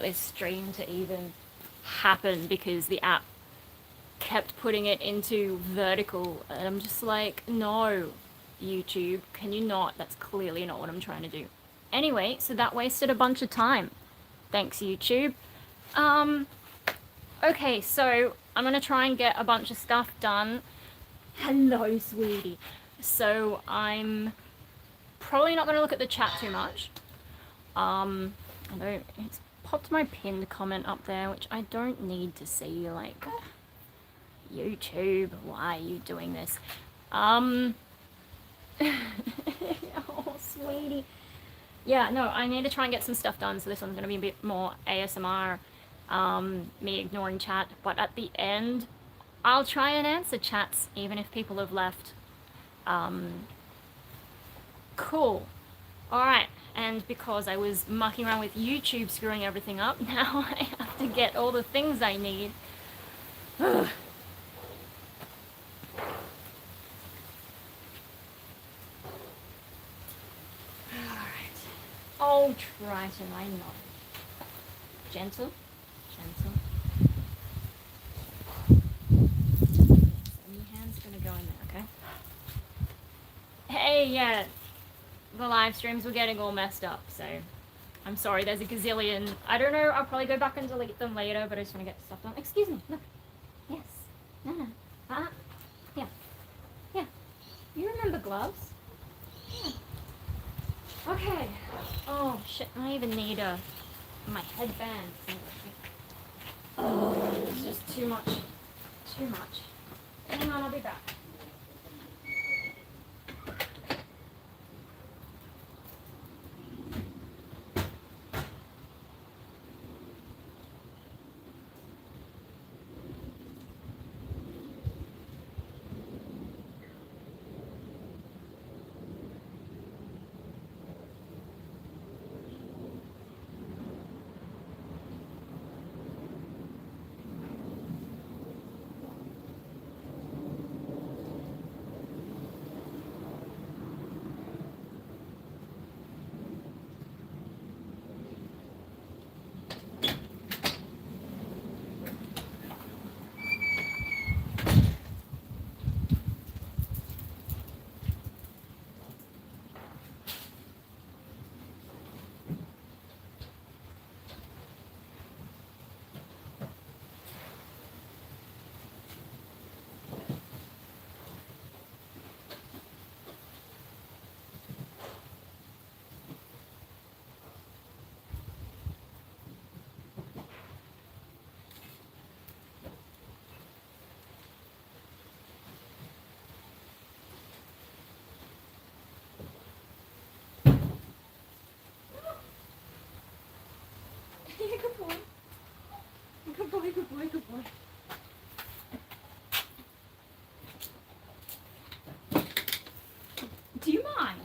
this stream to even happen because the app kept putting it into vertical, and I'm just like, no, YouTube, can you not? That's clearly not what I'm trying to do. Anyway, so that wasted a bunch of time. Thanks, YouTube. Okay, so I'm gonna try and get a bunch of stuff done. Hello, sweetie. So I'm probably not gonna look at the chat too much. Although it's popped my pinned comment up there, which I don't need to see. Like, YouTube, why are you doing this? Oh, sweetie. Yeah, no, I need to try and get some stuff done, so this one's gonna be a bit more ASMR, me ignoring chat, but at the end, I'll try and answer chats, even if people have left. Cool. Alright, and because I was mucking around with YouTube screwing everything up, now I have to get all the things I need. Ugh. Alright. Oh, Triton, I know. Gentle, gentle. So your hand's gonna go in there, okay? Hey, yeah. The live streams were getting all messed up, so I'm sorry, there's a gazillion. I don't know, I'll probably go back and delete them later, but I just want to get stuff done. Excuse me, look. Yes. No. Yeah. Yeah. You remember gloves? Yeah. Okay. Oh, shit, I even need my headband. Oh, it's just too much. Too much. Hang on, I'll be back. Good boy. Good boy, good boy, good boy. Do you mind?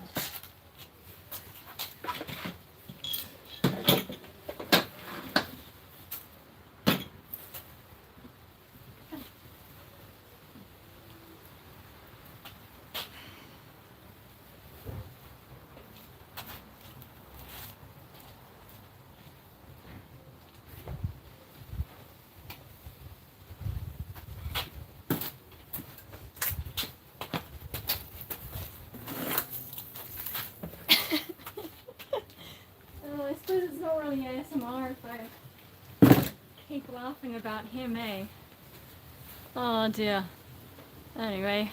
Oh, I suppose it's not really ASMR if I keep laughing about him, eh? Oh dear. Anyway.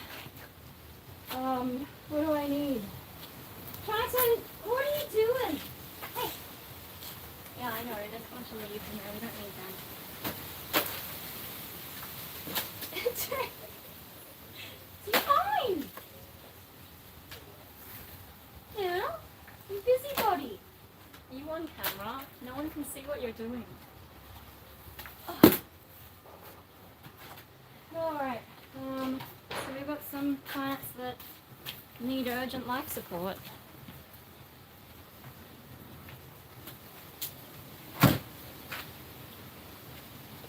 What do I need? Triton, what are you doing? Hey! Yeah, I know, there's a bunch of leaves in there, we don't need that. It's fine! Yeah? You busybody! Are you on camera? No one can see what you're doing. Oh. Alright, so we've got some plants that need urgent life support.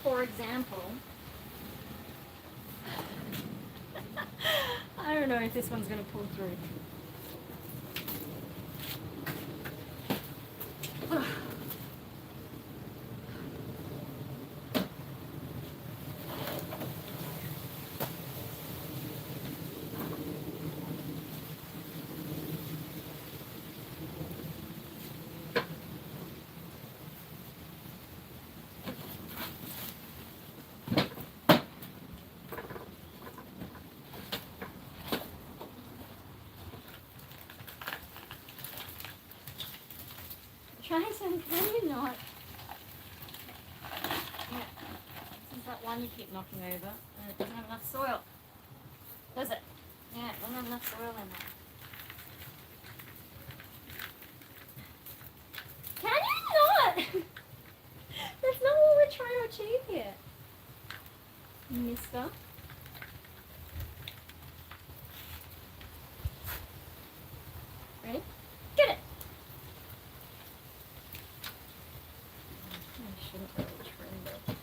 For example, I don't know if this one's going to pull through. Jason, can you not? Yeah. This is that one you keep knocking over, and it doesn't have enough soil. Does it? Yeah, it doesn't have enough soil in there. Can you not? That's not what we're trying to achieve here. Mister. Ready? Get it! I shouldn't really trim it.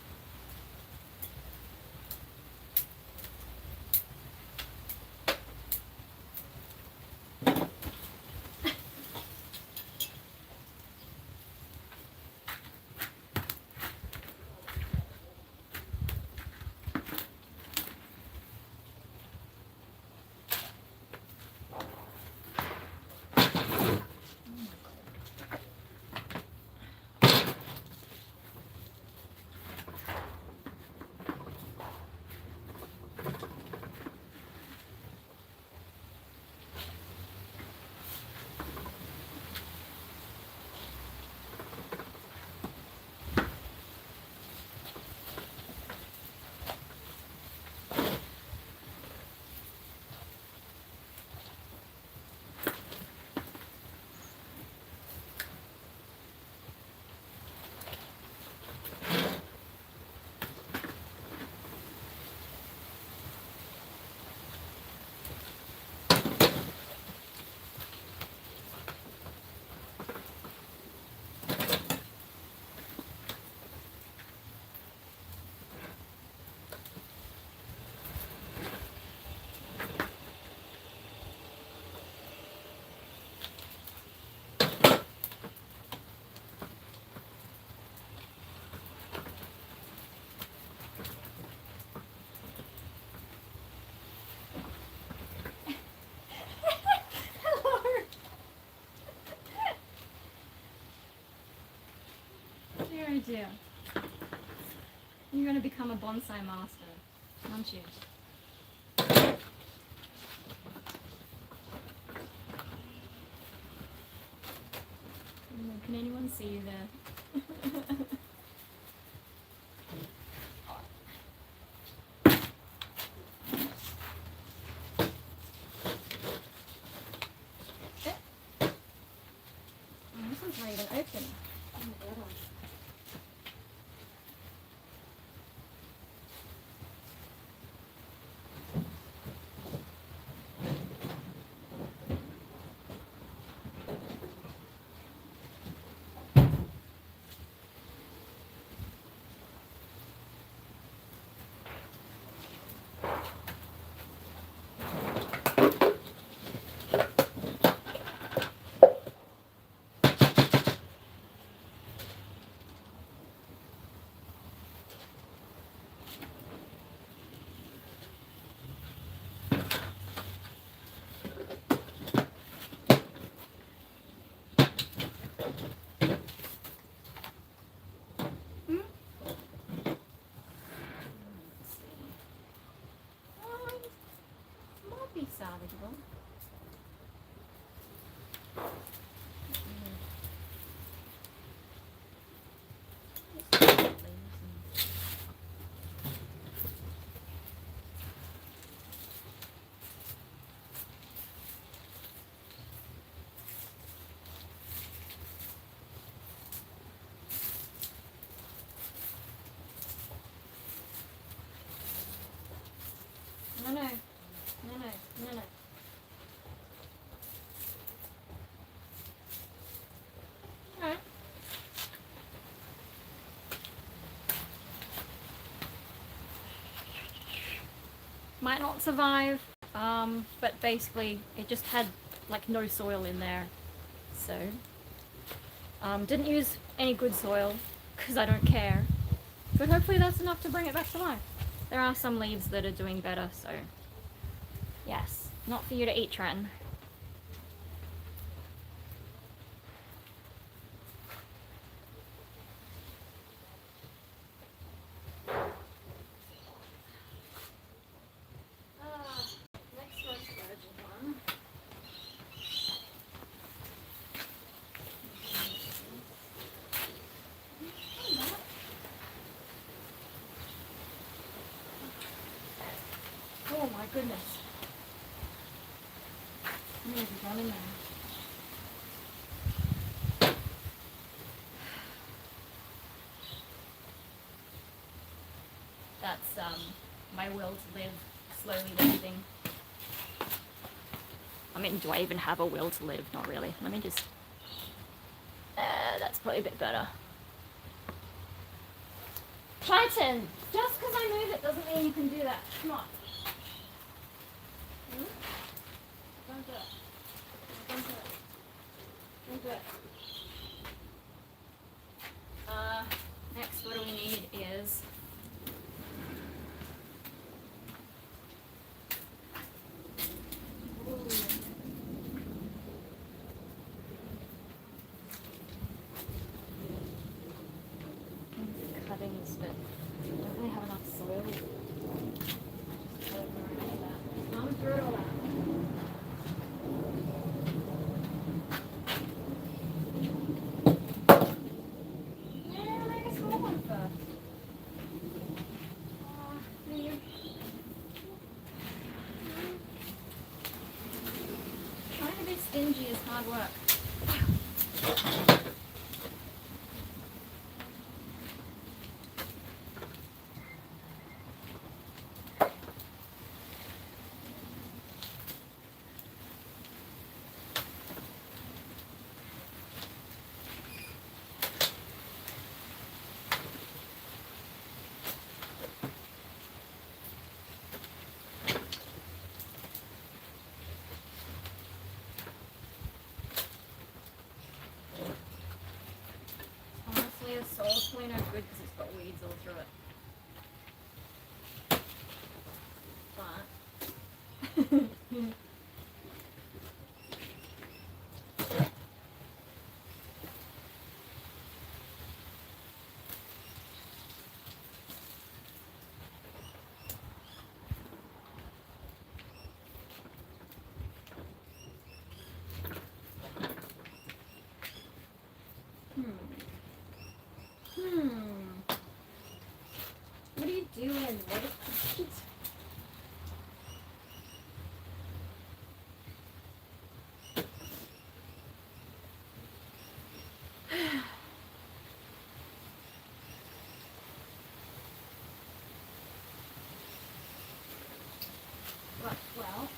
Dear, oh dear. You're going to become a bonsai master, aren't you? Can anyone see you there? This one's not even open. Salvageable. No. Alright. Might not survive, but basically it just had like no soil in there, so didn't use any good soil because I don't care, but hopefully that's enough to bring it back to life. There are some leaves that are doing better, so yes, not for you to eat, Trenton. goodness. I'm gonna be done in there. That's my will to live slowly leaving. I mean, do I even have a will to live? Not really. Let me just... that's probably a bit better. Triton! Just because I move it doesn't mean you can do that. Come on. Don't do it. Don't do it. Don't do it. Next, what do we need is... cuttings, but I don't really have enough soil. I'm through all that. Yeah, make a small one first. Trying to be stingy is hard work. The soul's probably no good because it's got weeds all through it. But what are you doing? Well.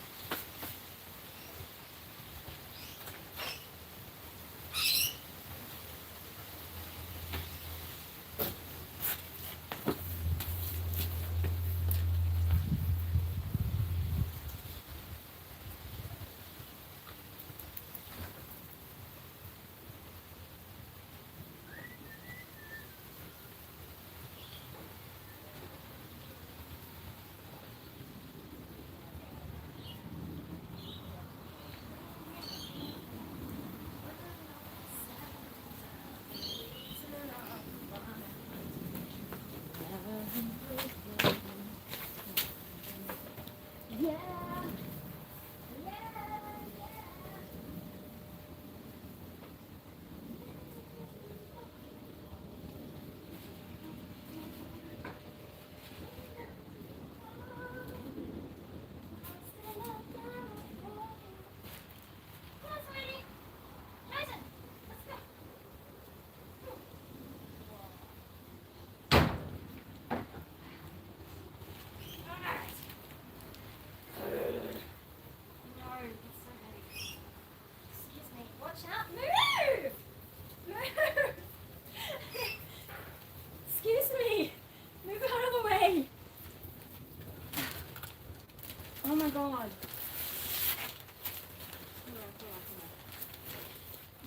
Oh my god.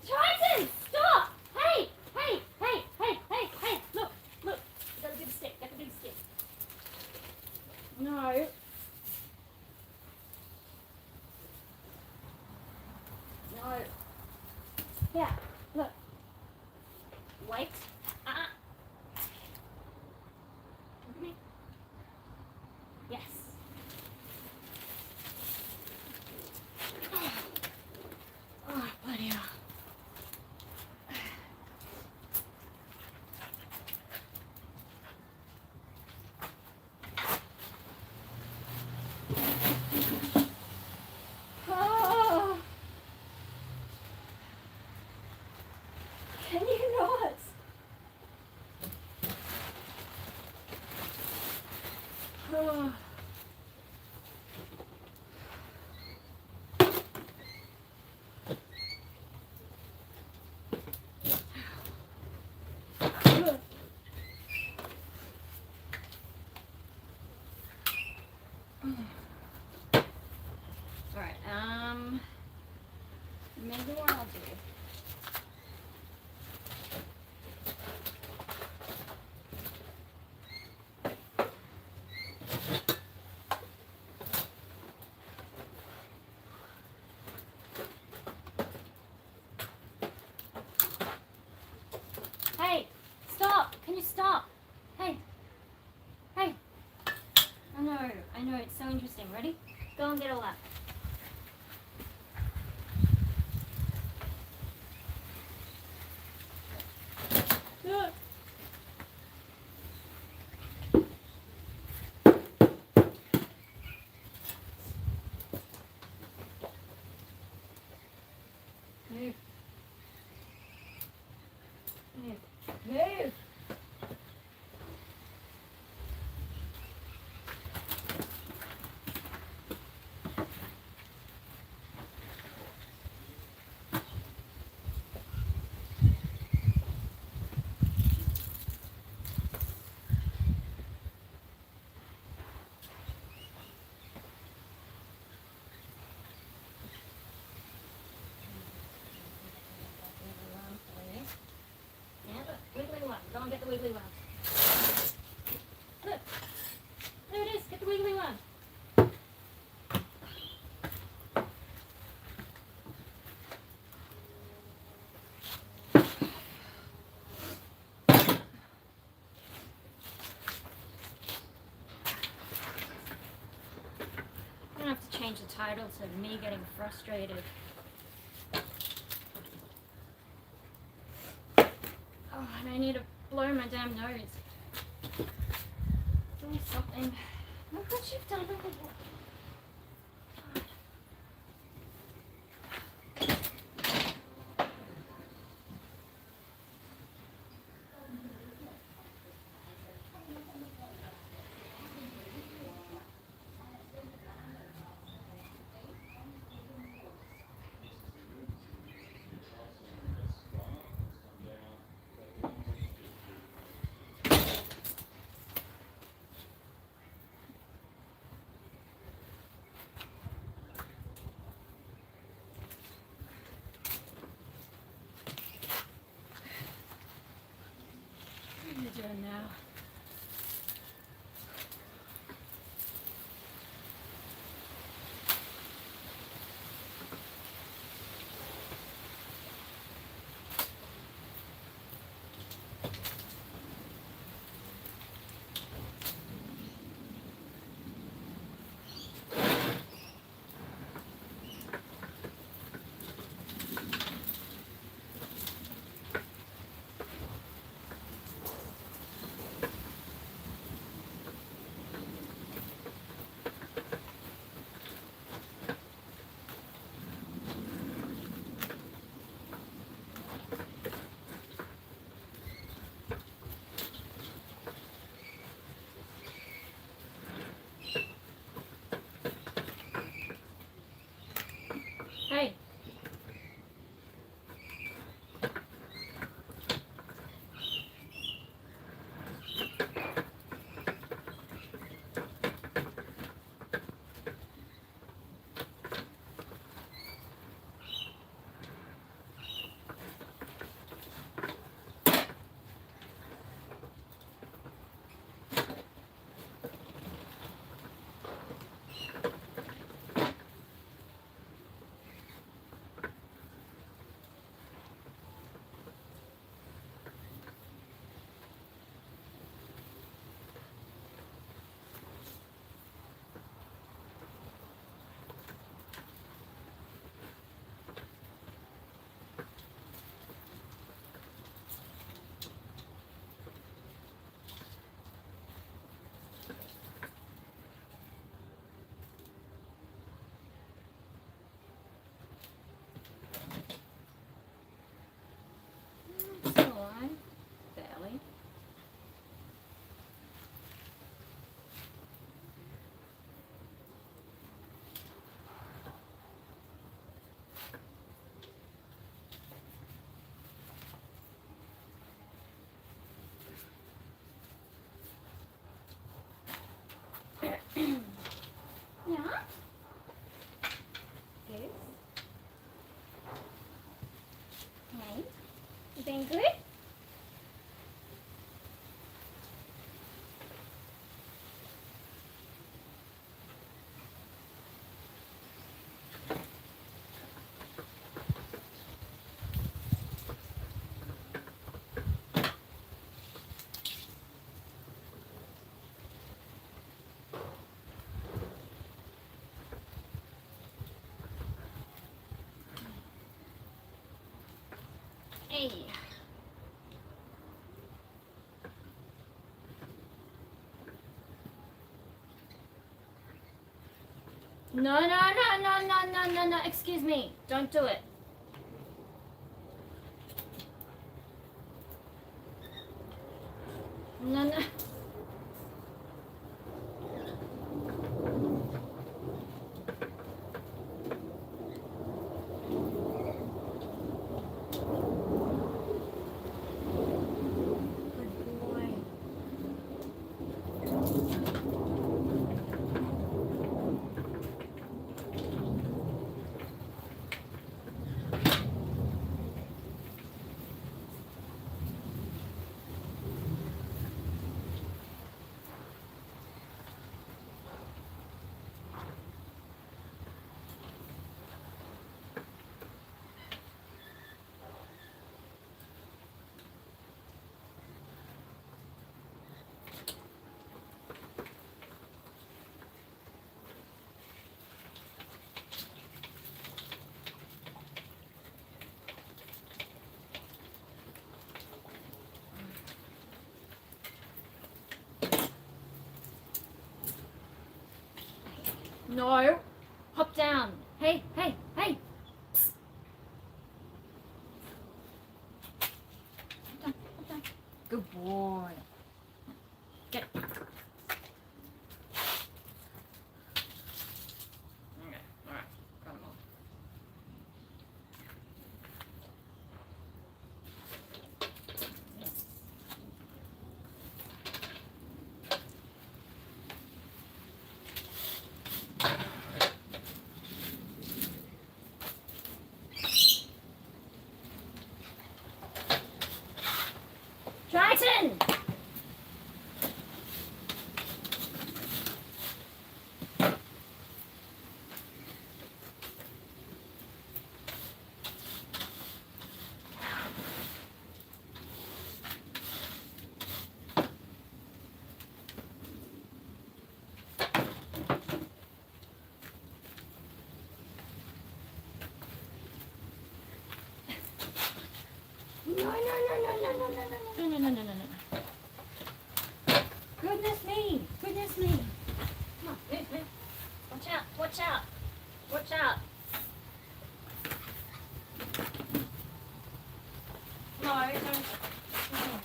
Triton! Stop! Hey! Hey! Hey! Hey! Hey! Hey! Look! Look! Got a big stick. Got a big stick. No. No. Yeah. Look. Wait. Look at me. Yes. Oh, bloody hell. Oh. Alright, maybe what I'll do. Hey, stop! Can you stop? Hey, hey. I know, it's so interesting. Ready? Go and get a lap. Yeah. Move. Move. Move. Yeah, look, wiggly one. Go and get the wiggly one. Look, there it is. Get the wiggly one. I'm gonna have to change the title to me getting frustrated. Oh, and I need to blow my damn nose. Do something. Look what you've done. Hey. No, no, no, no, no, no, no, no. Excuse me. Don't do it. No, no. No. Hop down. Hey, hey, hey. Psst. Hop down, hop down. Good boy. Get it. Okay, alright. Got them all. Triton! No, no, no, no, no, no, no, no, no, no, no, no, no. Goodness me, goodness me. Come on, move, move. Watch out, watch out, watch out. No, don't. No.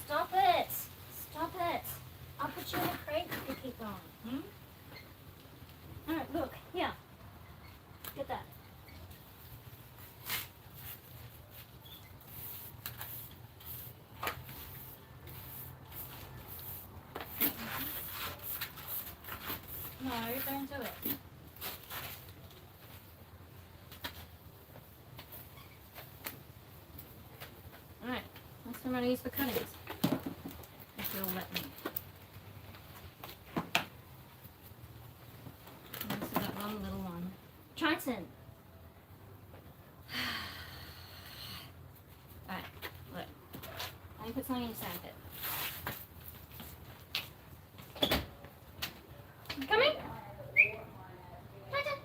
Stop it, stop it. I'll put you in a crate if you keep going. Alright, look, here. Get that. No, don't do it. Alright, next time I'm going to use for cuttings. If you'll let me. And this is that one little one. Triton! Alright, look. Let me put something in your sandpit. Coming? Triton!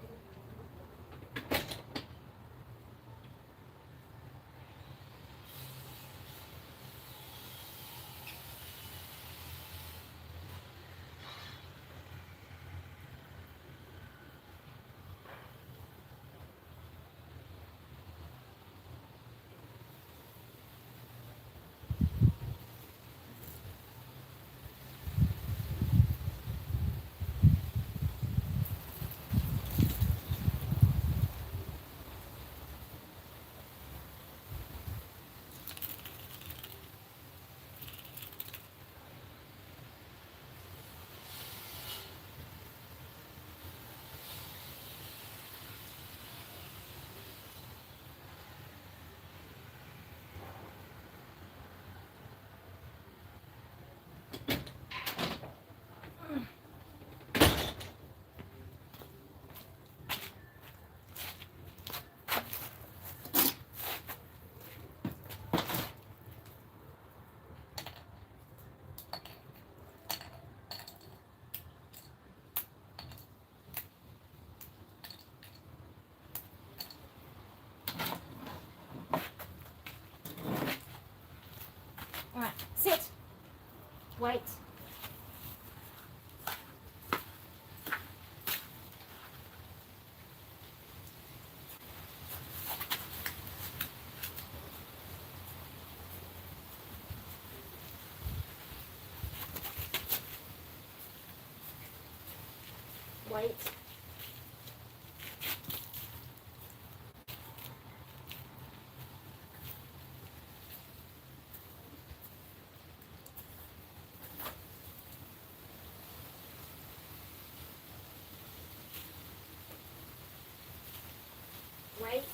Wait. Wait. Wait.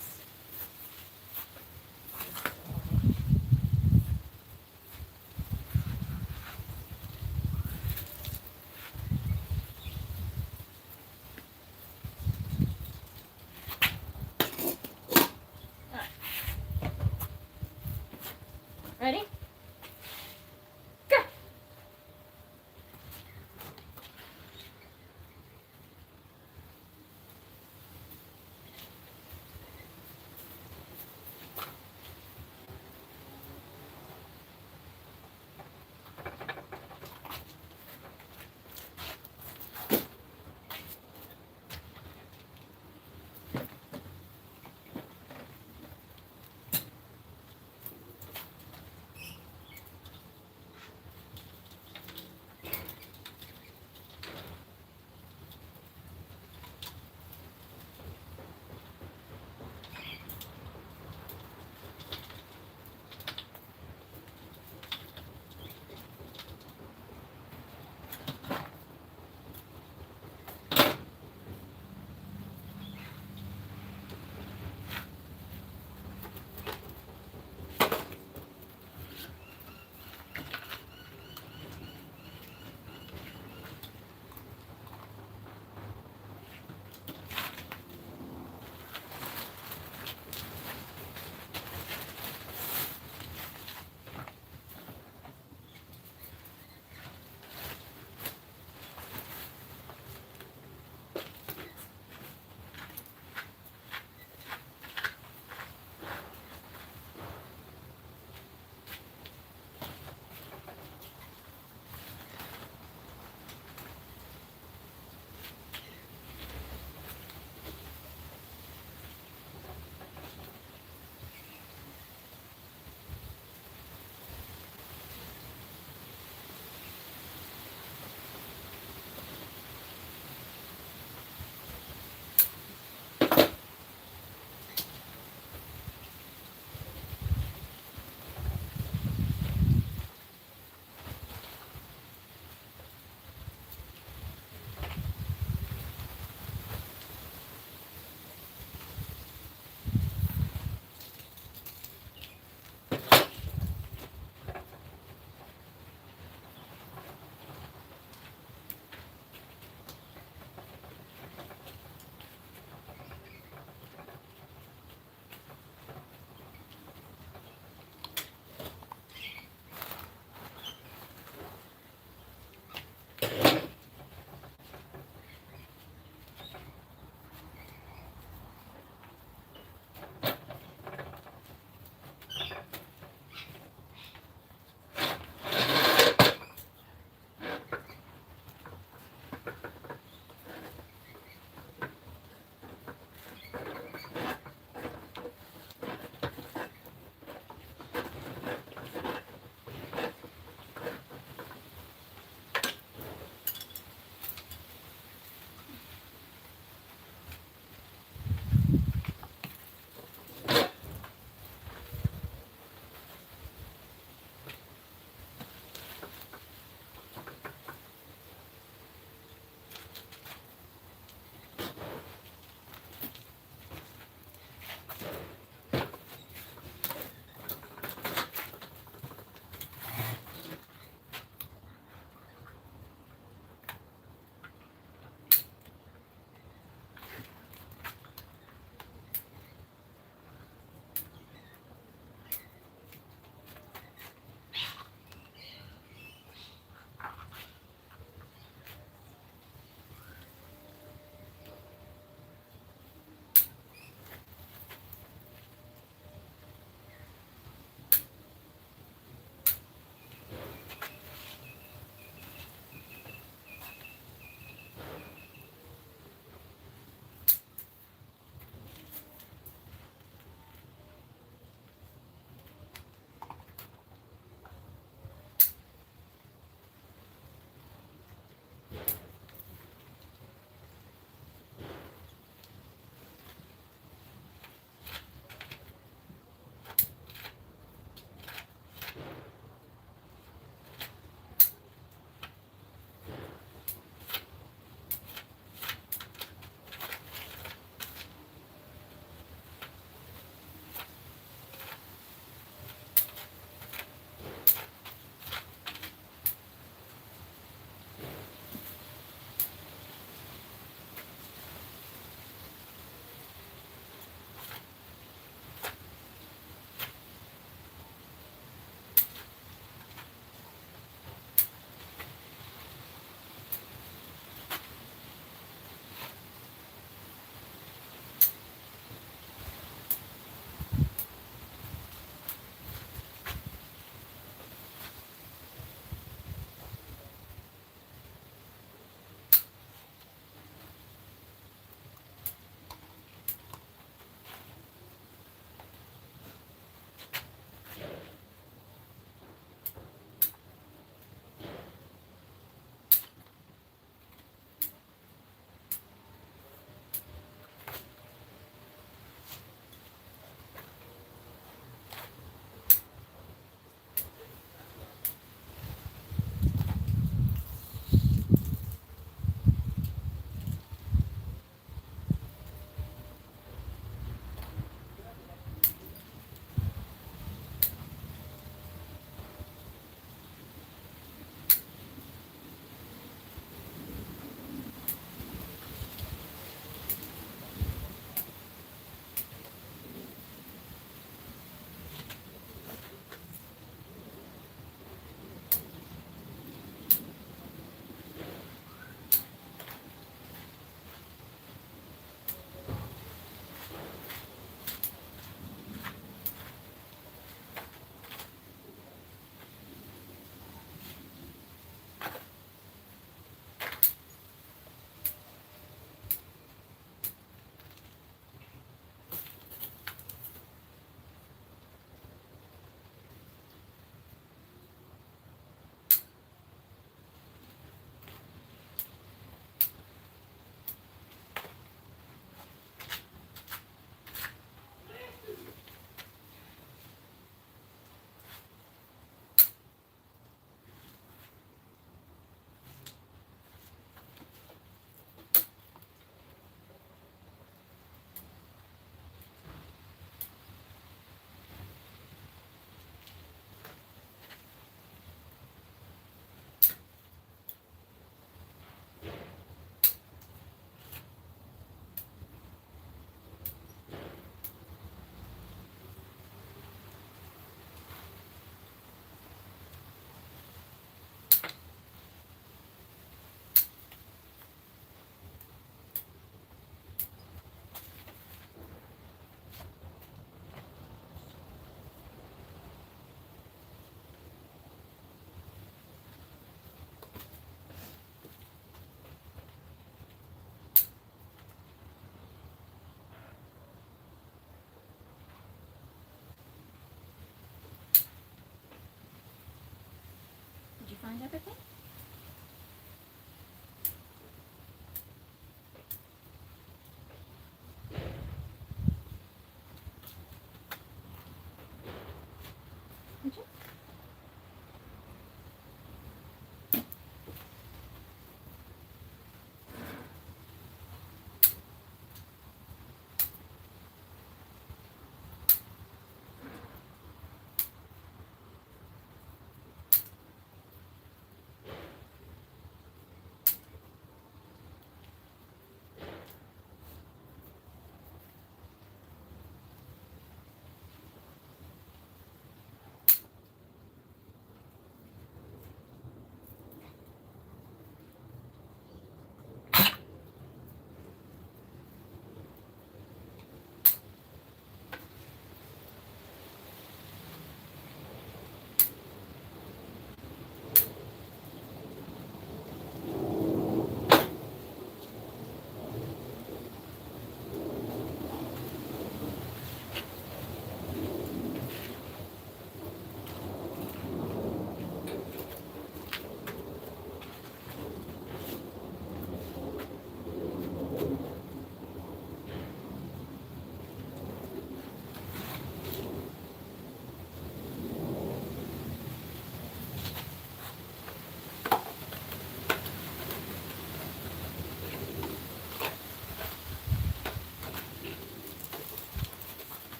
signed everything? Did you?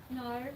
No.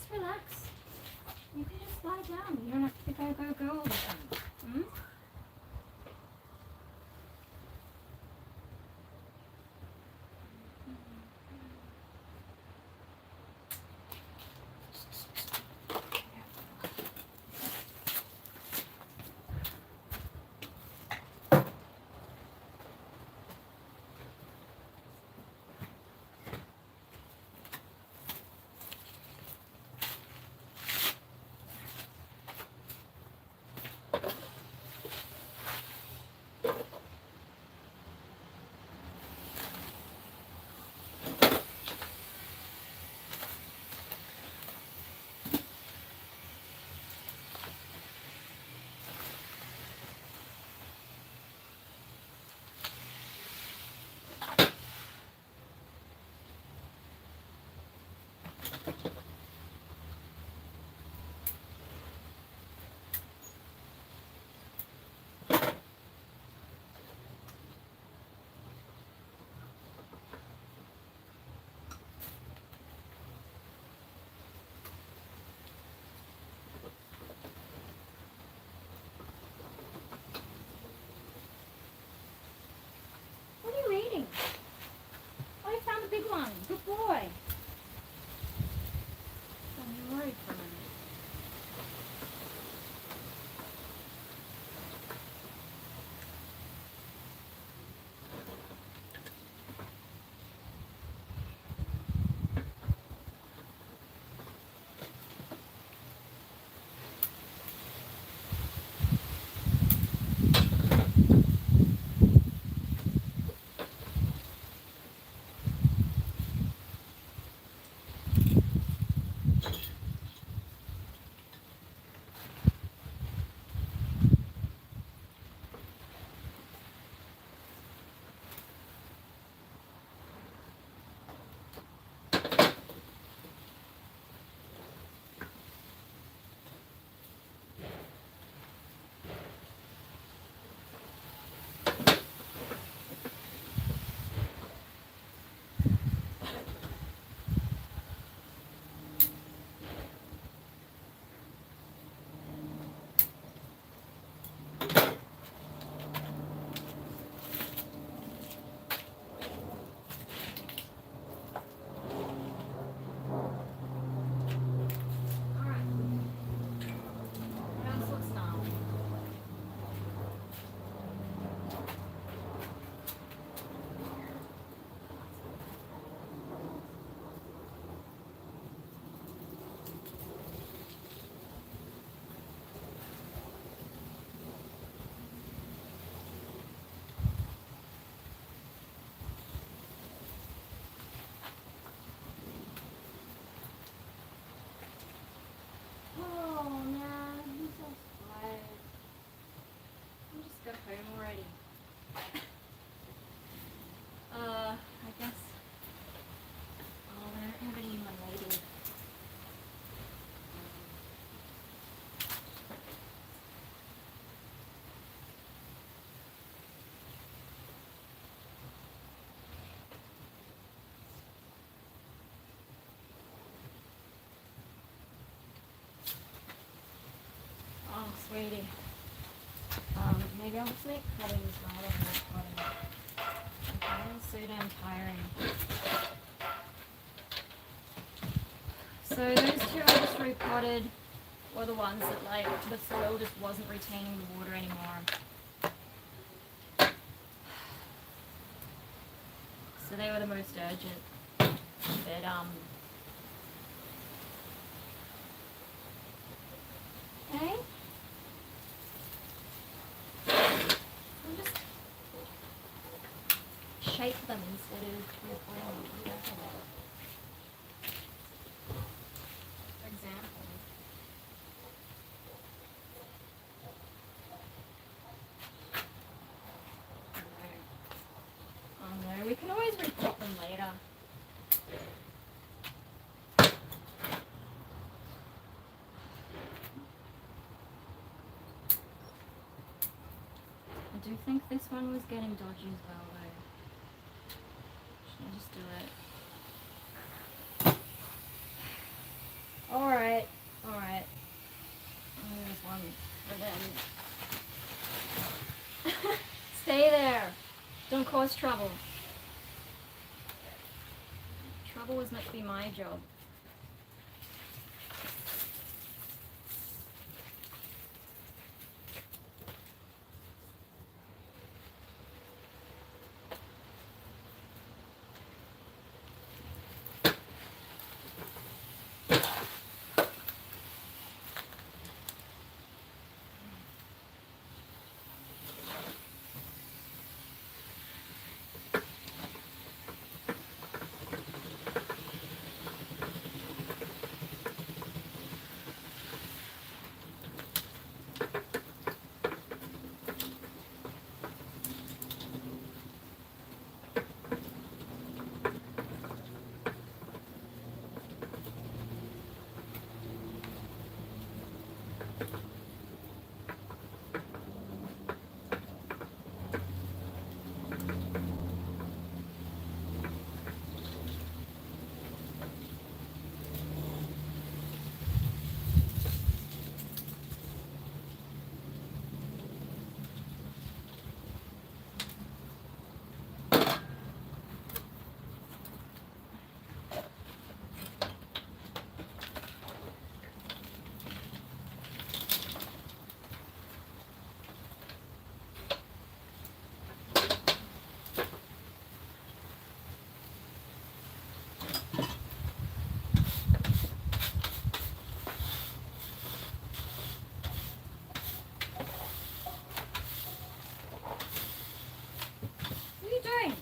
just relax. You can just lie down. You don't have to go all the time. Hmm? What are you reading? Oh, I found a big one. Good boy. I'm worried for a minute. I guess. Oh, I don't have any in my lady. Oh, sweetie. Maybe I'll just make cuttings rather than recording. Okay, it's so damn tiring. So those two I just repotted were the ones that like the soil just wasn't retaining the water anymore. So they were the most urgent. But okay. I'll just shape them instead of repotting them. For example. Oh no, we can always repot them later. I do think this one was getting dodgy as well though. Should I just do it? Alright. cause trouble. Trouble was meant to be my job. What are you doing?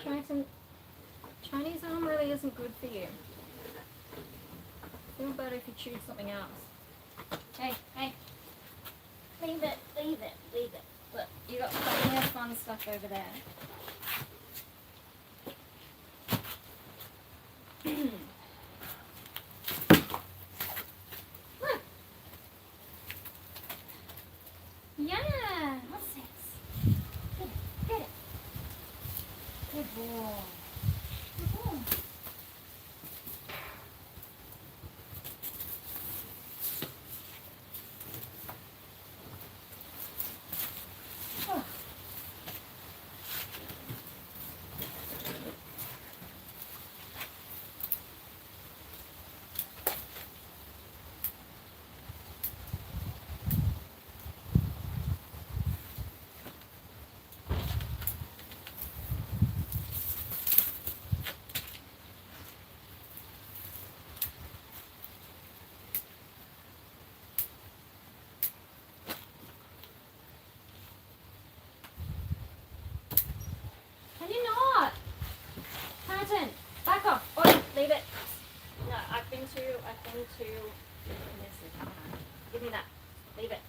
Jackson, Chinese arm really isn't good for you. Feel better if you choose something else. Hey, hey. Leave it, leave it, leave it. Look, you got plenty of fun stuff over there. Look. Yeah, what's this? Get it. Good boy. Good boy. Oh. Can you not? Hamilton, back off. Oh, leave it. No, I've been to haven't I? Give me that. Leave it.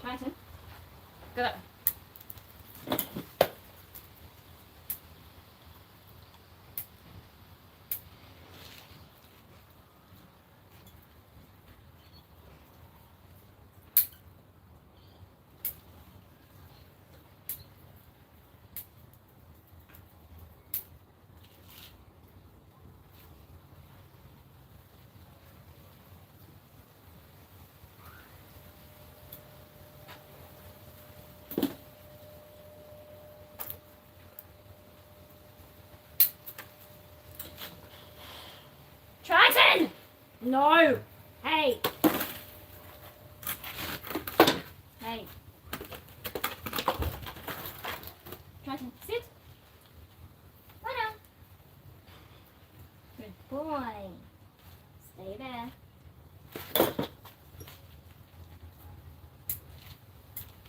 Hamilton, go that way. Triton! No! Hey! Hey. Triton, sit. Lie down. Good boy. Stay there.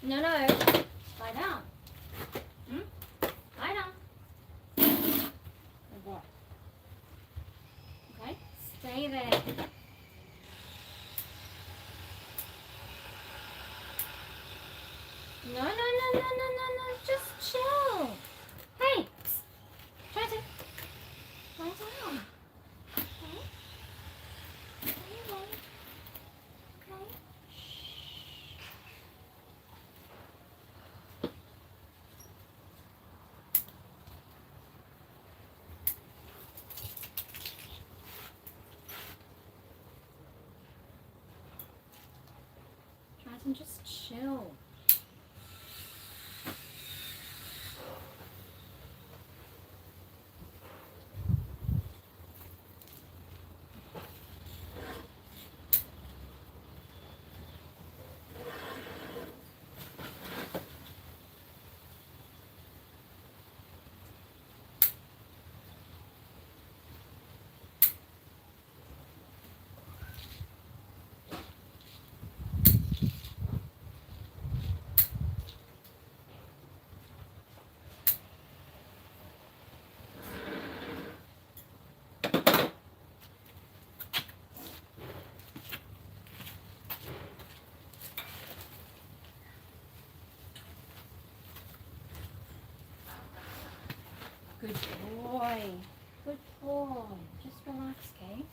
No, no. Lie down. Lie down. Good boy. Okay, stay there. No, no, no, no, no, no, no, just chill. Hey, psst. Try to lie down. Okay? Okay. Okay. Try to just chill. Good boy. Good boy. Just relax, okay?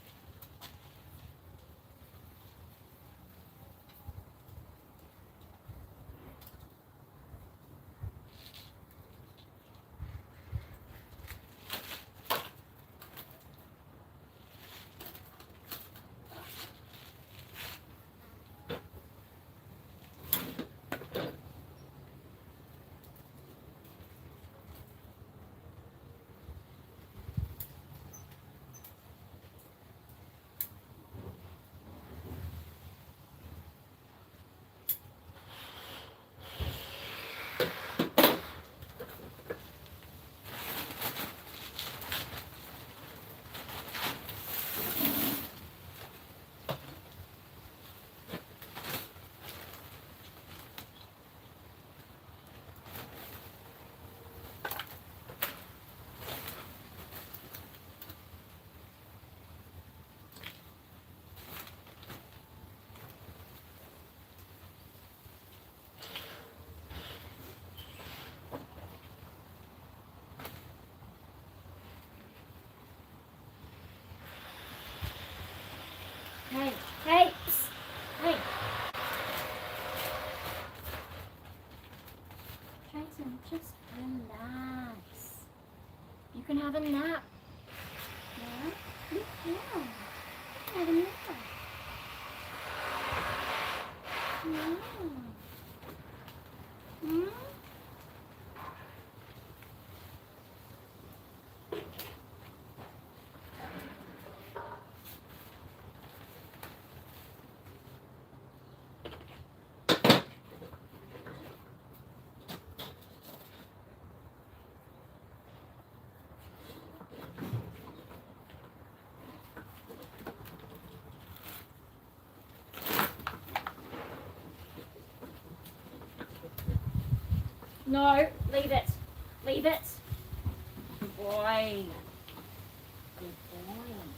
have a nap. Yeah? Yeah. Have a nap. Yeah. Hmm? No, leave it. Leave it. Good boy. Good boy.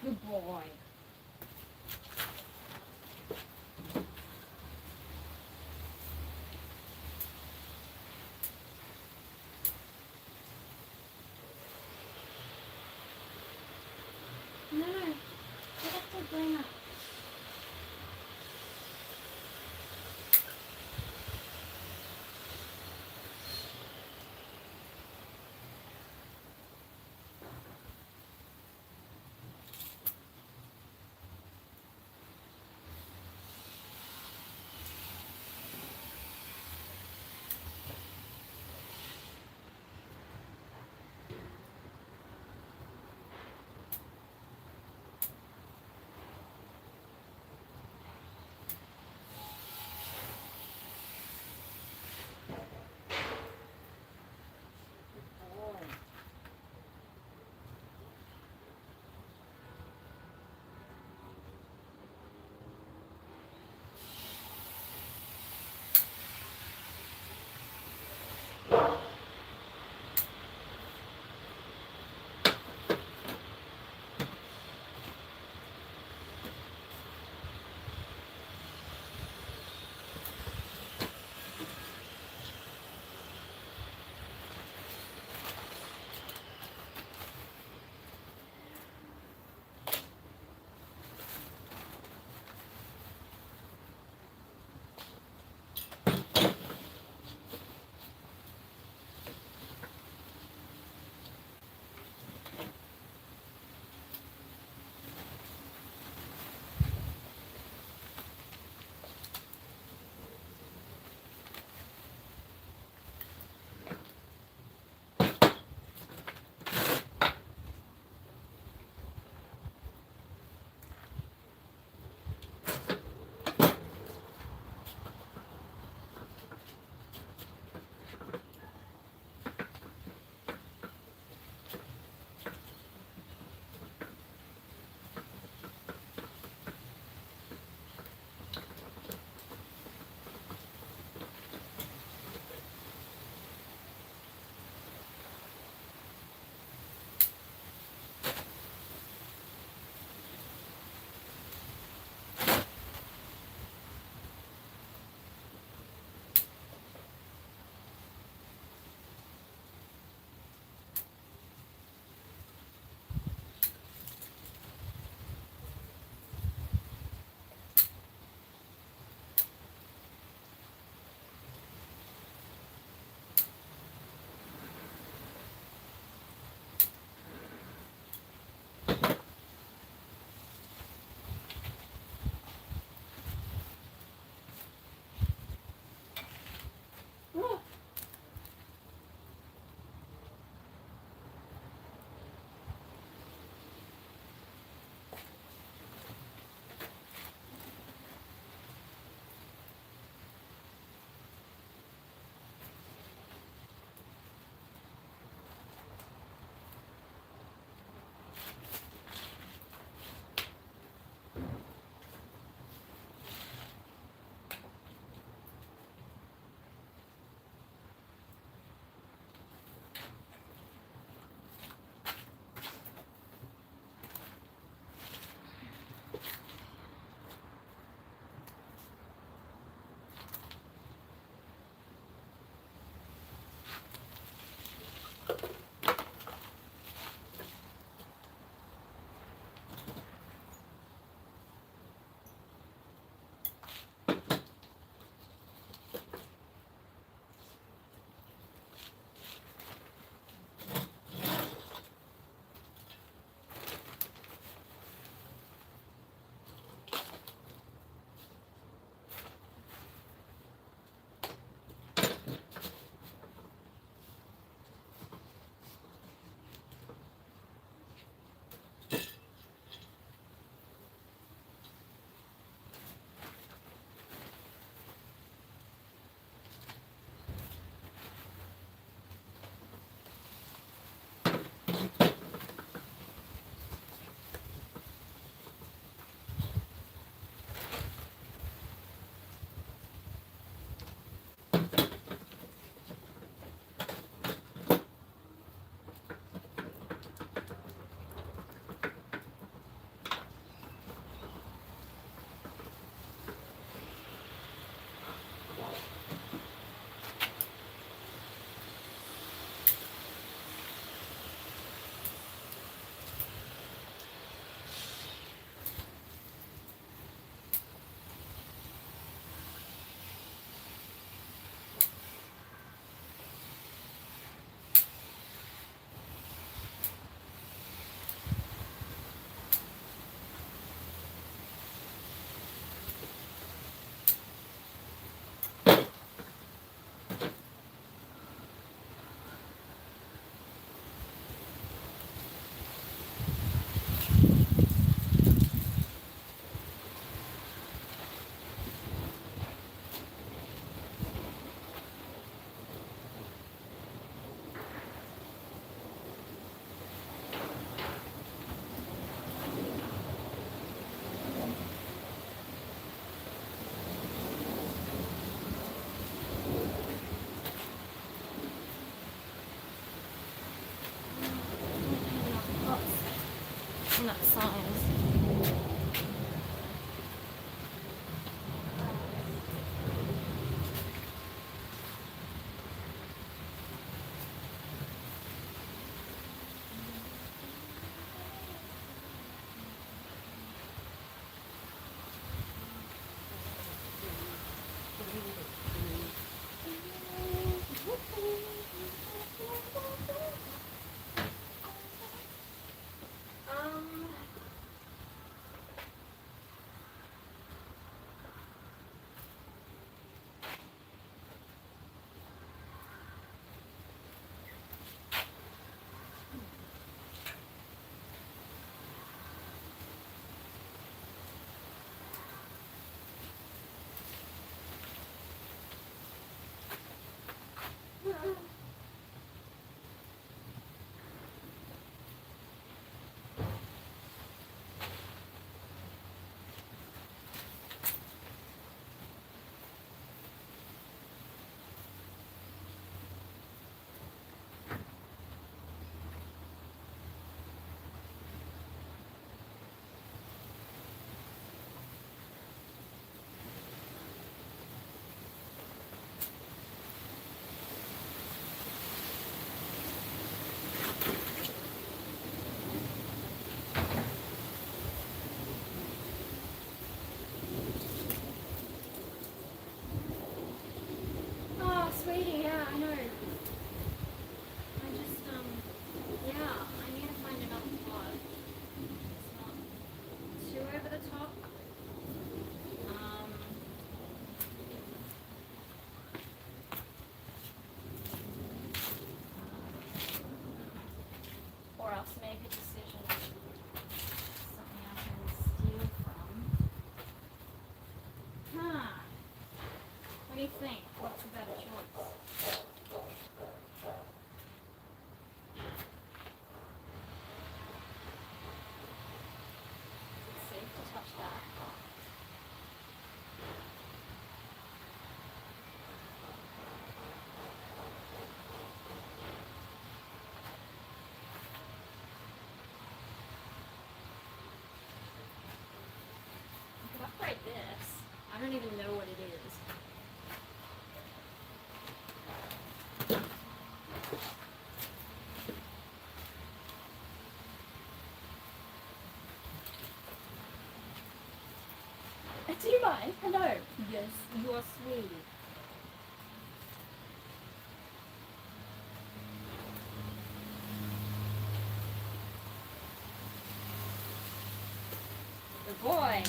Good boy. No, you have to bring up. that size. Sweetie, yeah, I know. I just, yeah, I need to find another plot. It's not too over the top. Or else make a decision. Something I can steal from. Huh. What do you think? What's a better choice? Safe to touch that. I could upgrade this. I don't even know what it is. Do you mind? Hello. Yes, you are sweet. Good boy.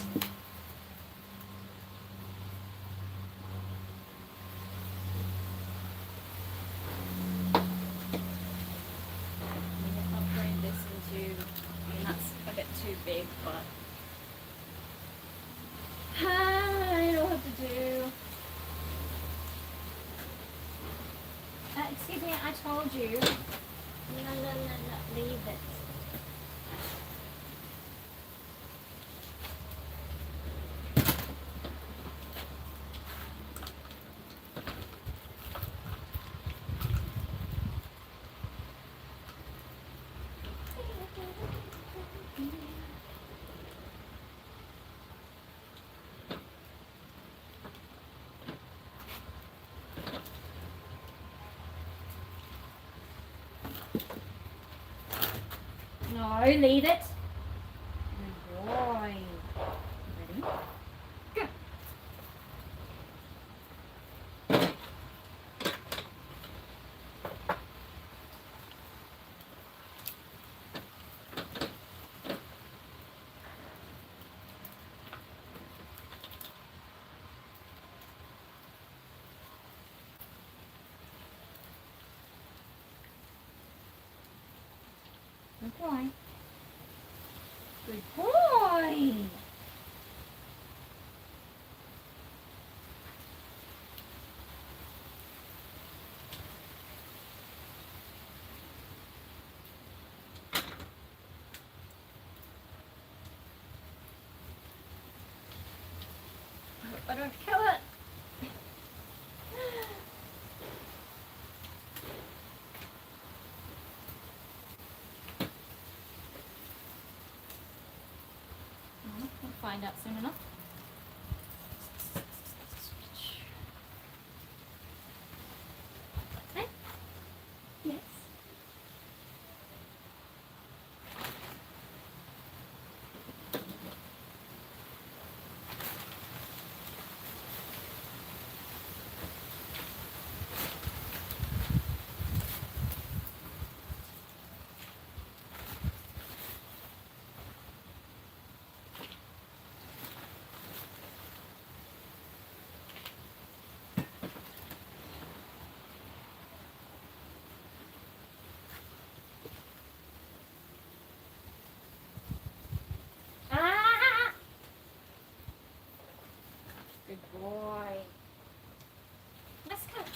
Upgrade this into, I mean that's a bit too big, but I know what to do. Excuse me, I told you. No, leave it. No, leave it. Good boy. Ready? Go. Good boy. Good boy. I don't kill it. We'll find out soon enough. Okay. Yes. Ah! Good boy. Nice catch.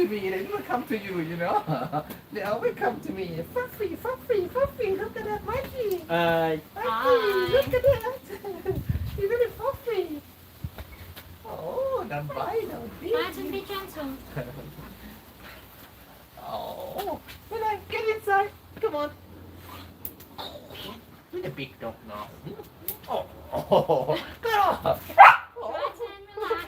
to me. They never come to you, you know. They always come to me. Fluffy, fluffy, fluffy. Look at that monkey. Hi. Monkey, look at that. You're very fluffy. Oh, don't bite, don't beat. Martin, be gentle. Oh, get inside. Come on. You're the big dog now. Oh, get off. Martin, relax.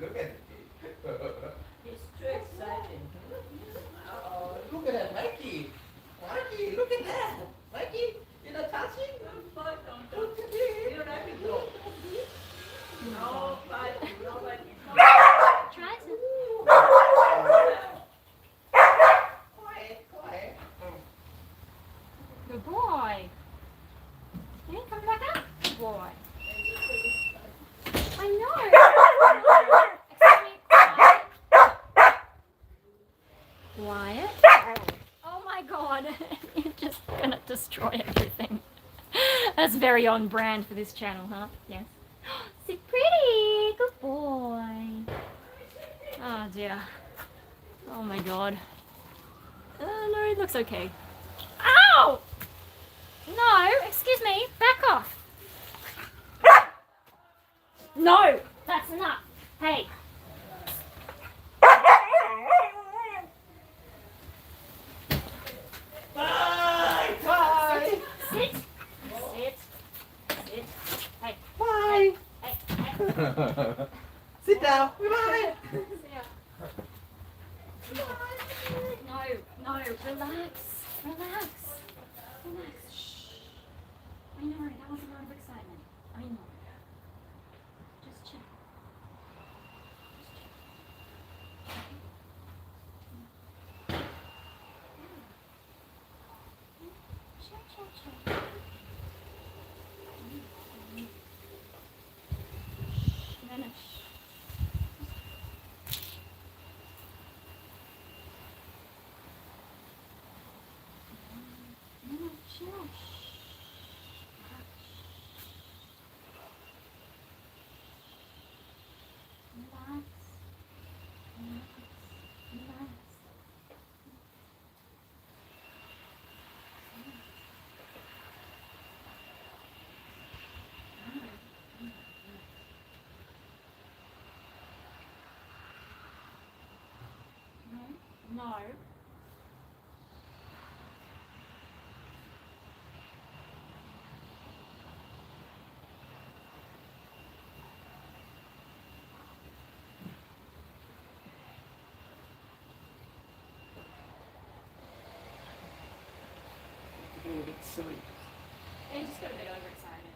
Look at it. It's too exciting. Oh, look at that, Mikey. Mikey, look at that. Mikey, you're not touching? Don't touch it. You don't have to go. No, but nobody. Try to. Quiet, quiet. Good boy. Yeah, coming back up. Good boy. I know. Excuse me. Quiet. Oh my god. You're just gonna destroy everything. That's very on brand for this channel, huh? Yes. Sit pretty. Good boy. Oh dear. Oh my god. No, it looks okay. Ow! No, excuse me. Back off. No, that's enough. Hey. Bye, bye. Sit. Sit. Sit. Hey. Bye. Hey. Hey. Sit down. Bye. No, relax. Relax. Relax. Shh. I know, that was a lot of excitement. I know. Just chill. Chill. No. No, chill. Relax. Relax. No. It's silly. They just got a bit overexcited.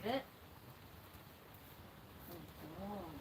it. Oh.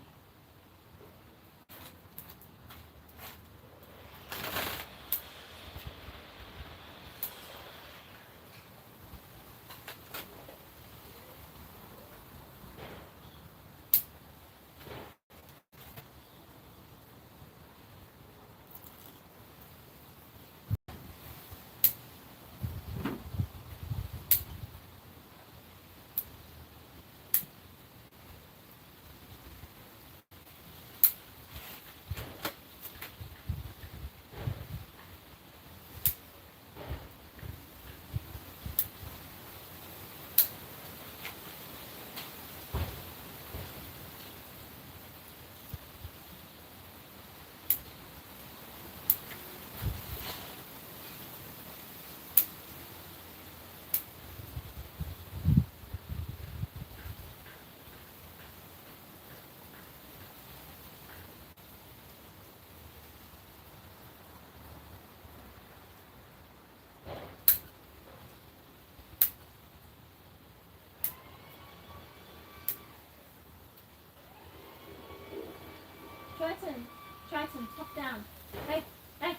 Triton, top down. Hey, hey.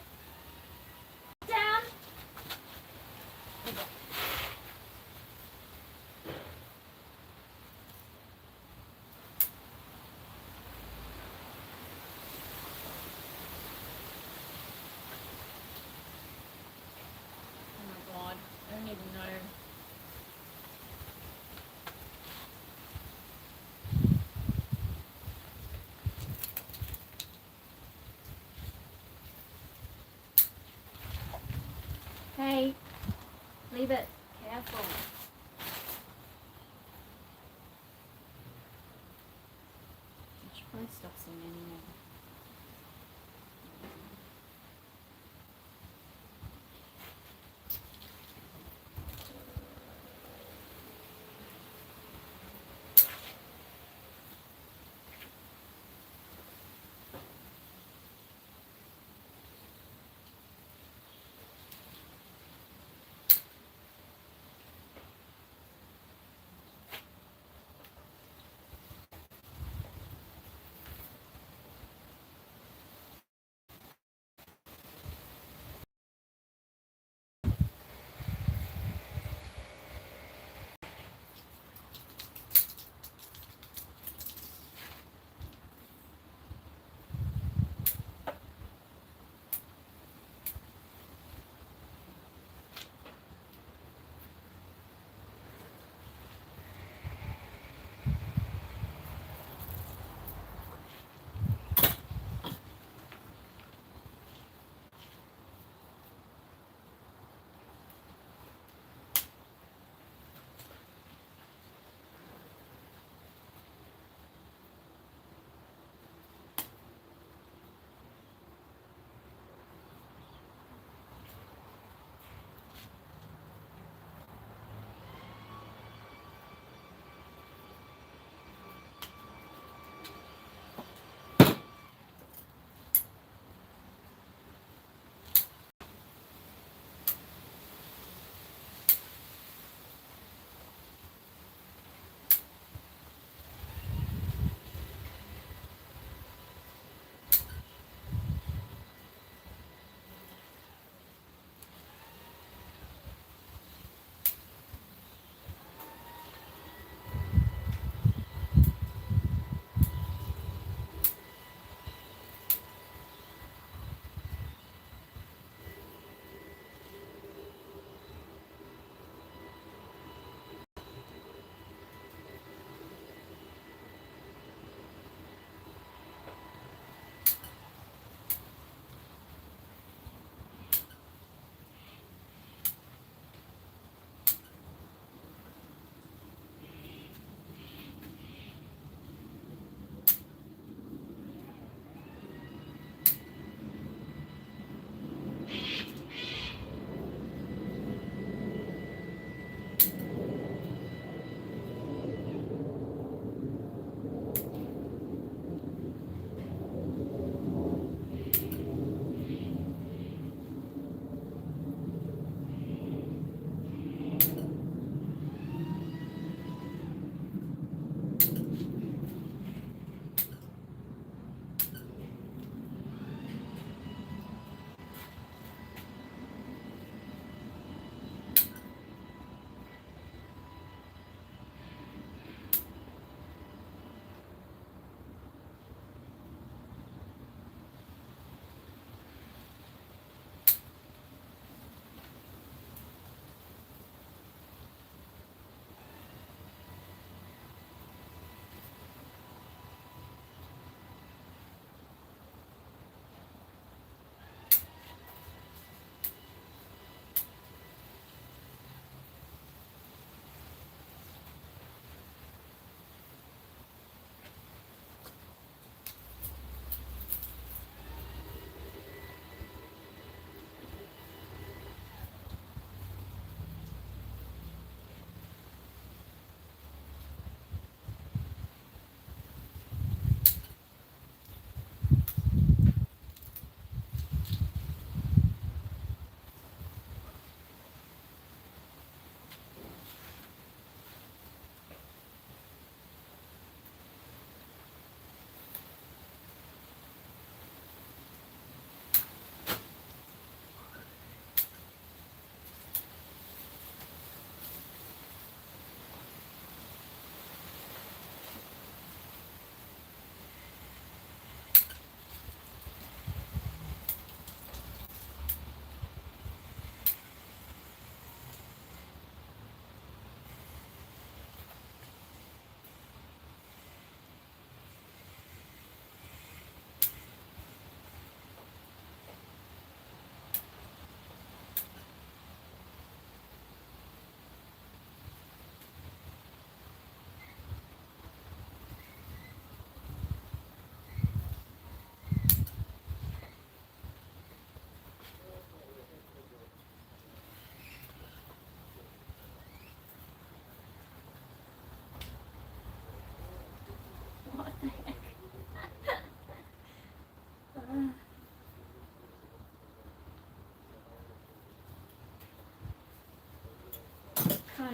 Down. Good job. Oh my god, I don't even know. Hey, leave it. Careful. I should probably stop seeing anymore.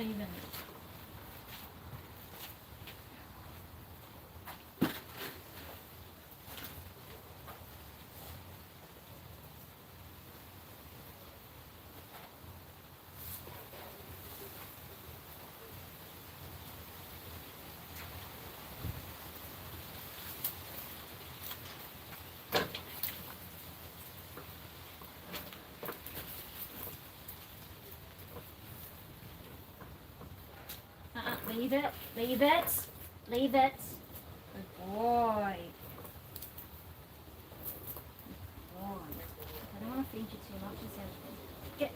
even. Leave it. Leave it. Leave it. Good boy. Good boy. I don't want to feed you too much. Is everything. Get.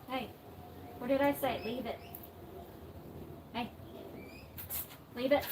Hey, what did I say? Leave it. Hey, leave it.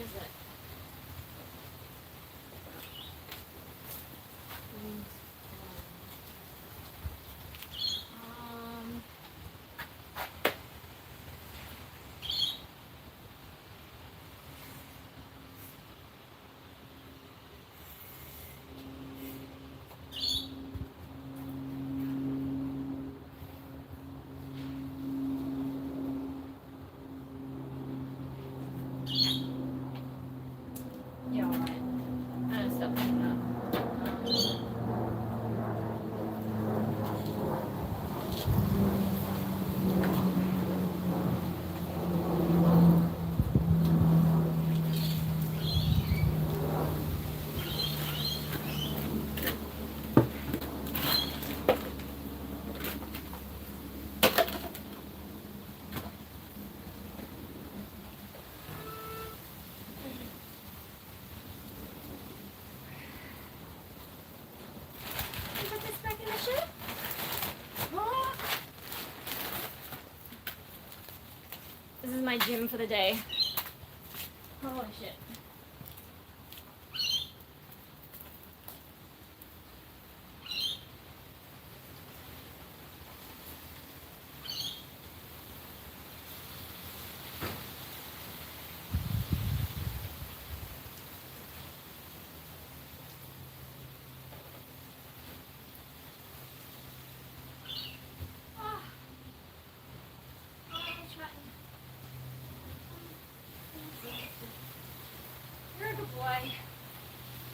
is it? Um, yeah, all right. Stop doing that. Can you put this back in the shed? Oh. This is my gym for the day. Holy shit. Ah. Oh, it's rotten. You're a good boy.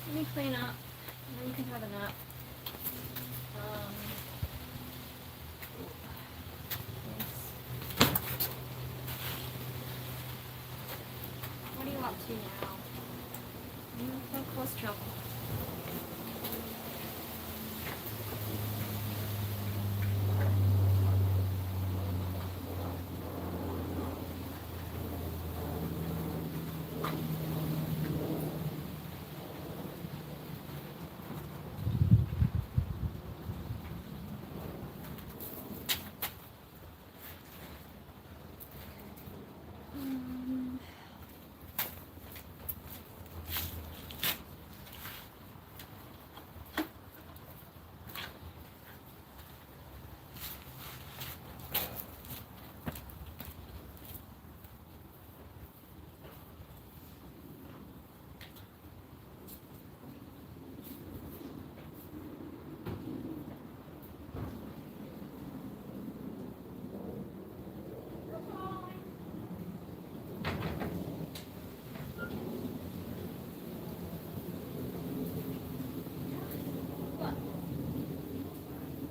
Let me clean up, and then you can have a nap. Yes. What are you up to now? Don't cause trouble.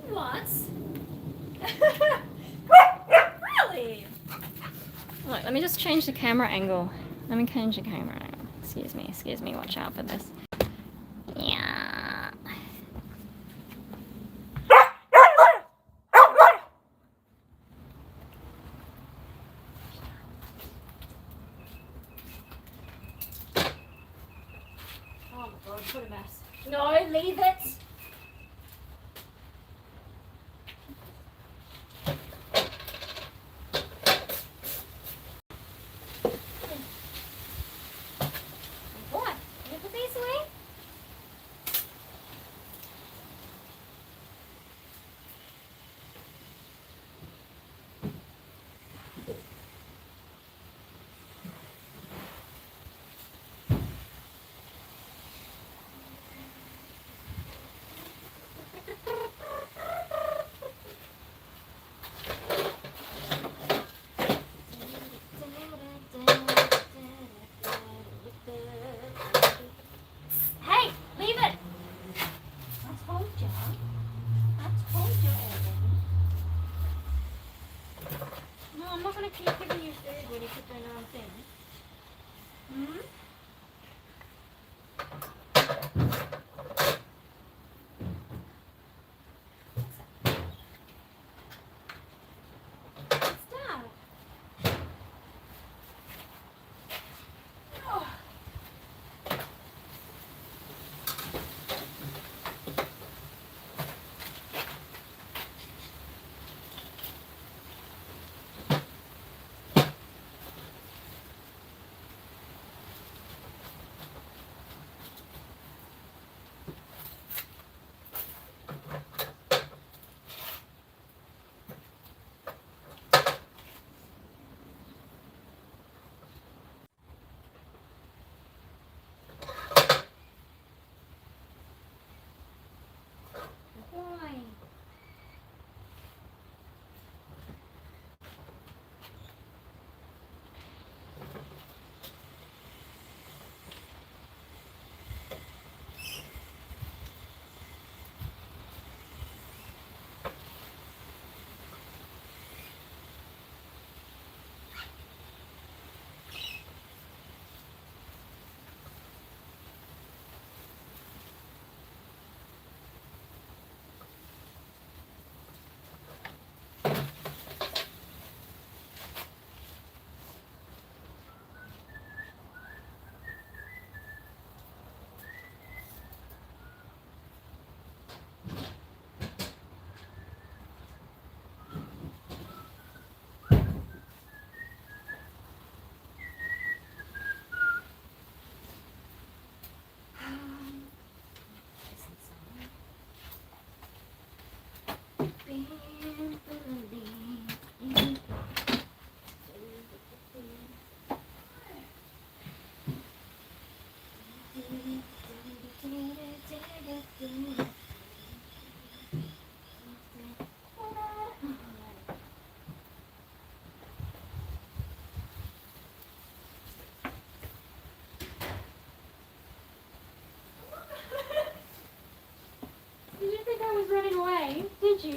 What? Really? Look, let me just change the camera angle. Let me change the camera angle. Excuse me, watch out for this. Yeah. Oh my god, what a mess. No, leave it! What? Can you put these away?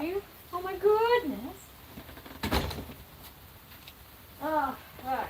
you. Oh my goodness. Oh, right.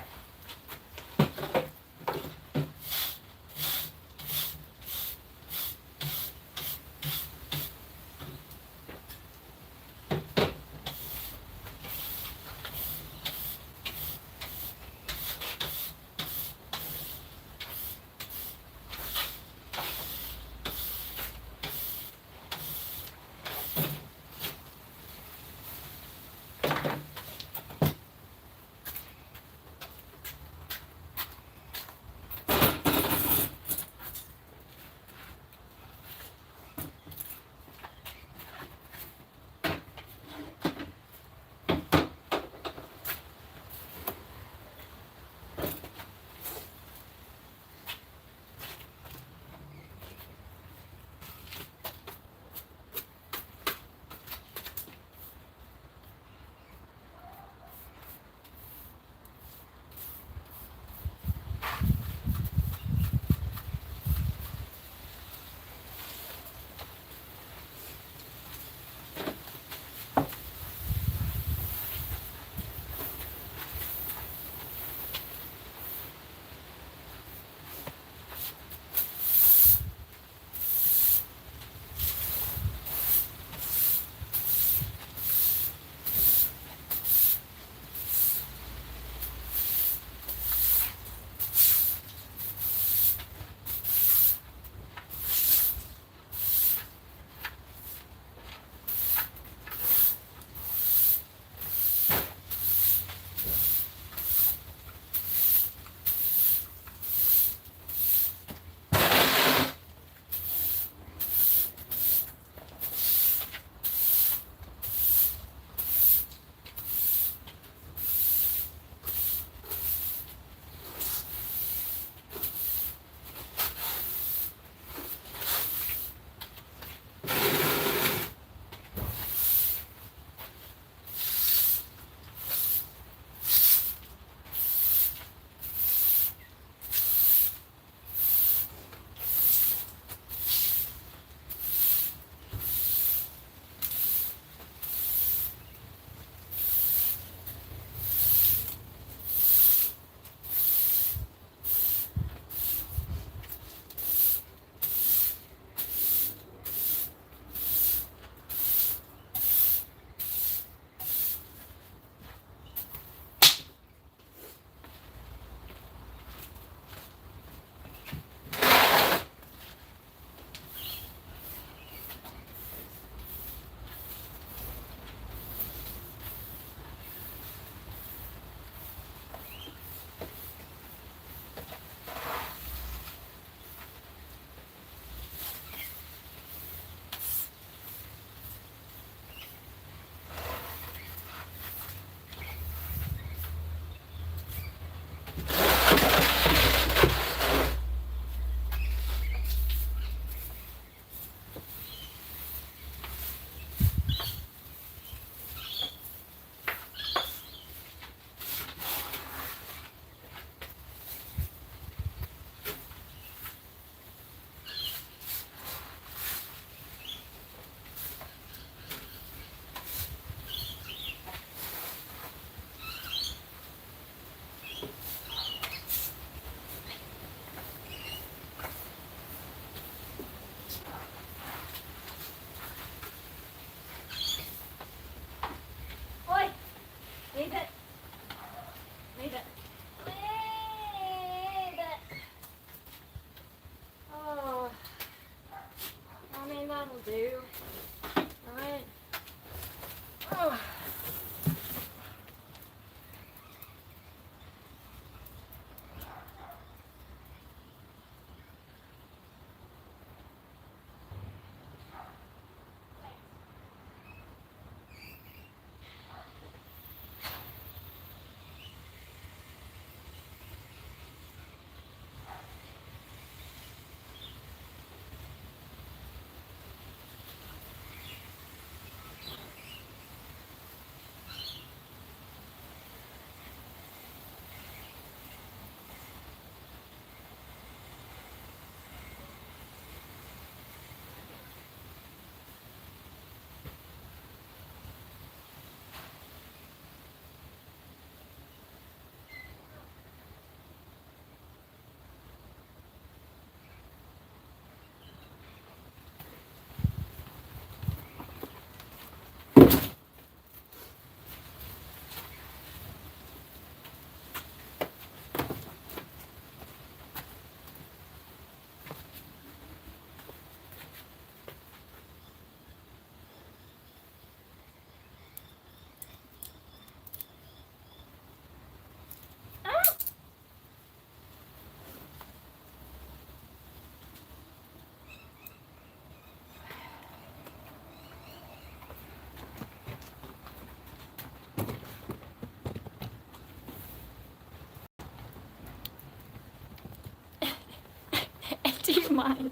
mind.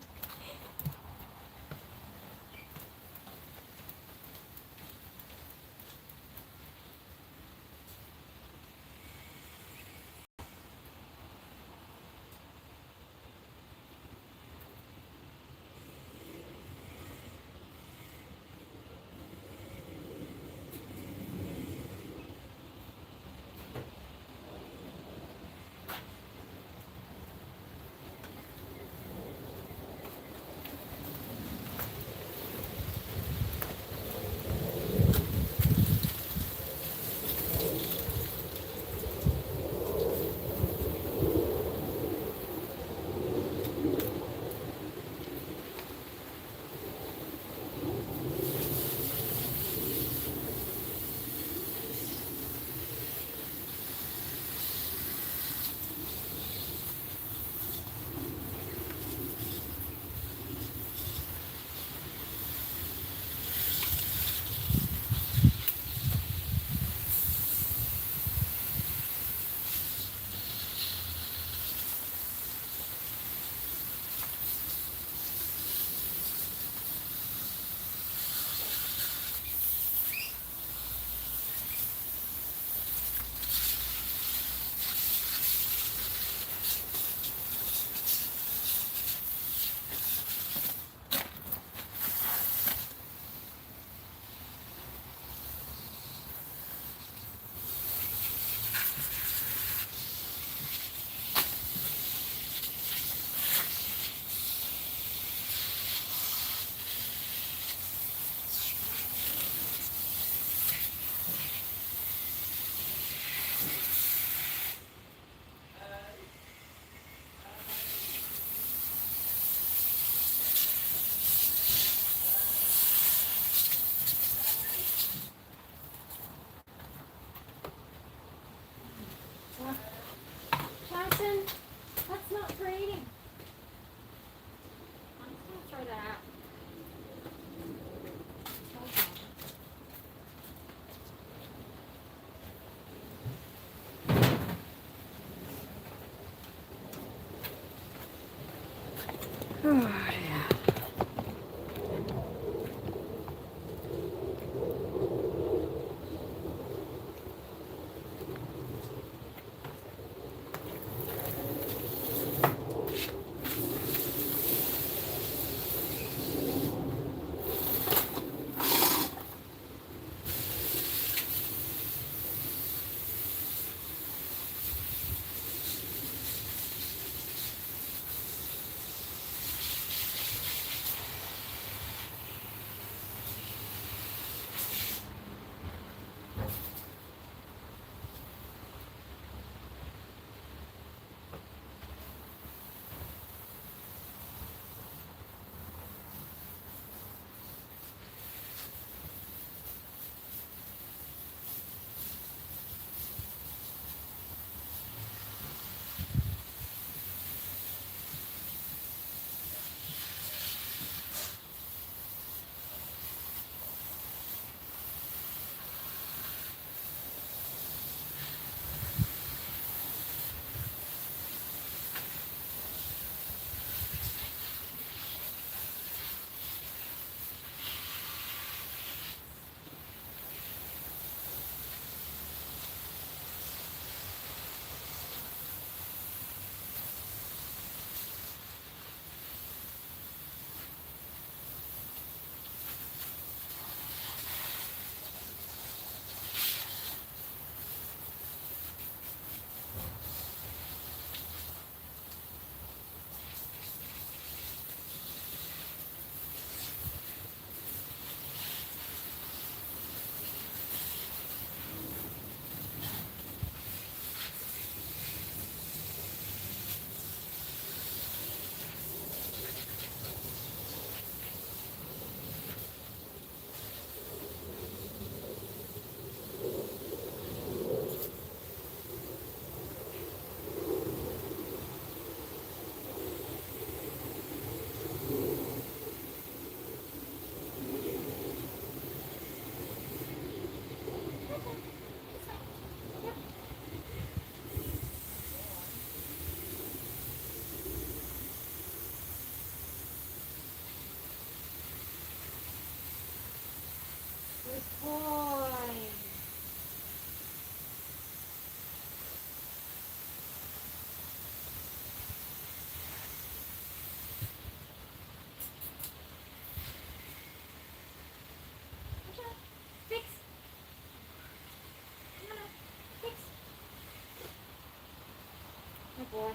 Johnson, that's not grading. I'm just gonna throw that out. boy.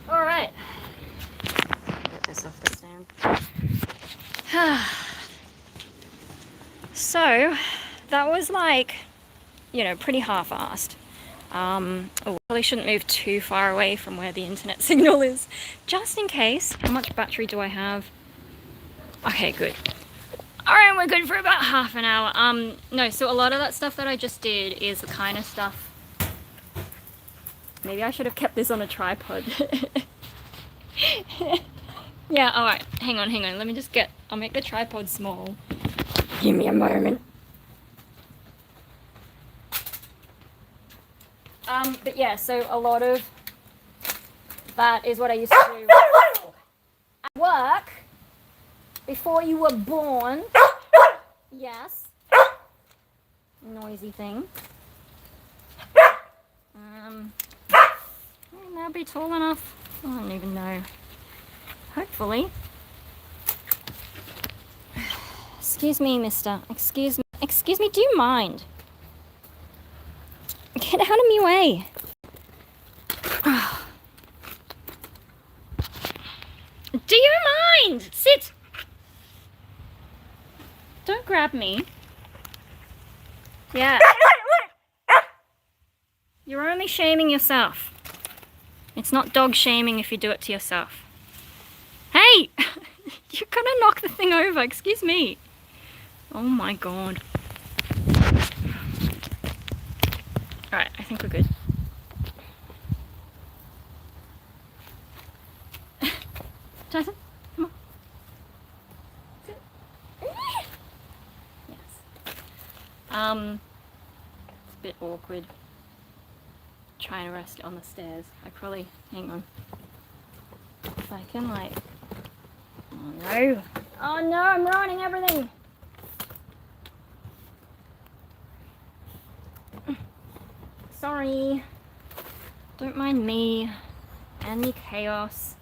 Alright. Get this off the stand. So, that was like, you know, pretty half-assed. I probably shouldn't move too far away from where the internet signal is, just in case. How much battery do I have? Okay, good. Alright, we're good for about half an hour. No, so a lot of that stuff that I just did is the kind of stuff... Maybe I should have kept this on a tripod. Yeah, alright, hang on. Let me just I'll make the tripod small. Give me a moment. But yeah, so a lot of that is what I used to do at work before you were born. Yes. Noisy thing. not be tall enough? I don't even know. Hopefully. Excuse me, mister. Excuse me. Excuse me, do you mind? Get out of my way. Do you mind? Sit. Don't grab me. Yeah. You're only shaming yourself. It's not dog shaming if you do it to yourself. Hey! You're gonna knock the thing over, excuse me. Oh my god. Alright, I think we're good. Tyson, come on. Sit. Yes. It's a bit awkward trying to rest on the stairs. I probably, hang on. If I can like, oh no. Oh no, I'm ruining everything. Sorry. Don't mind me and me chaos.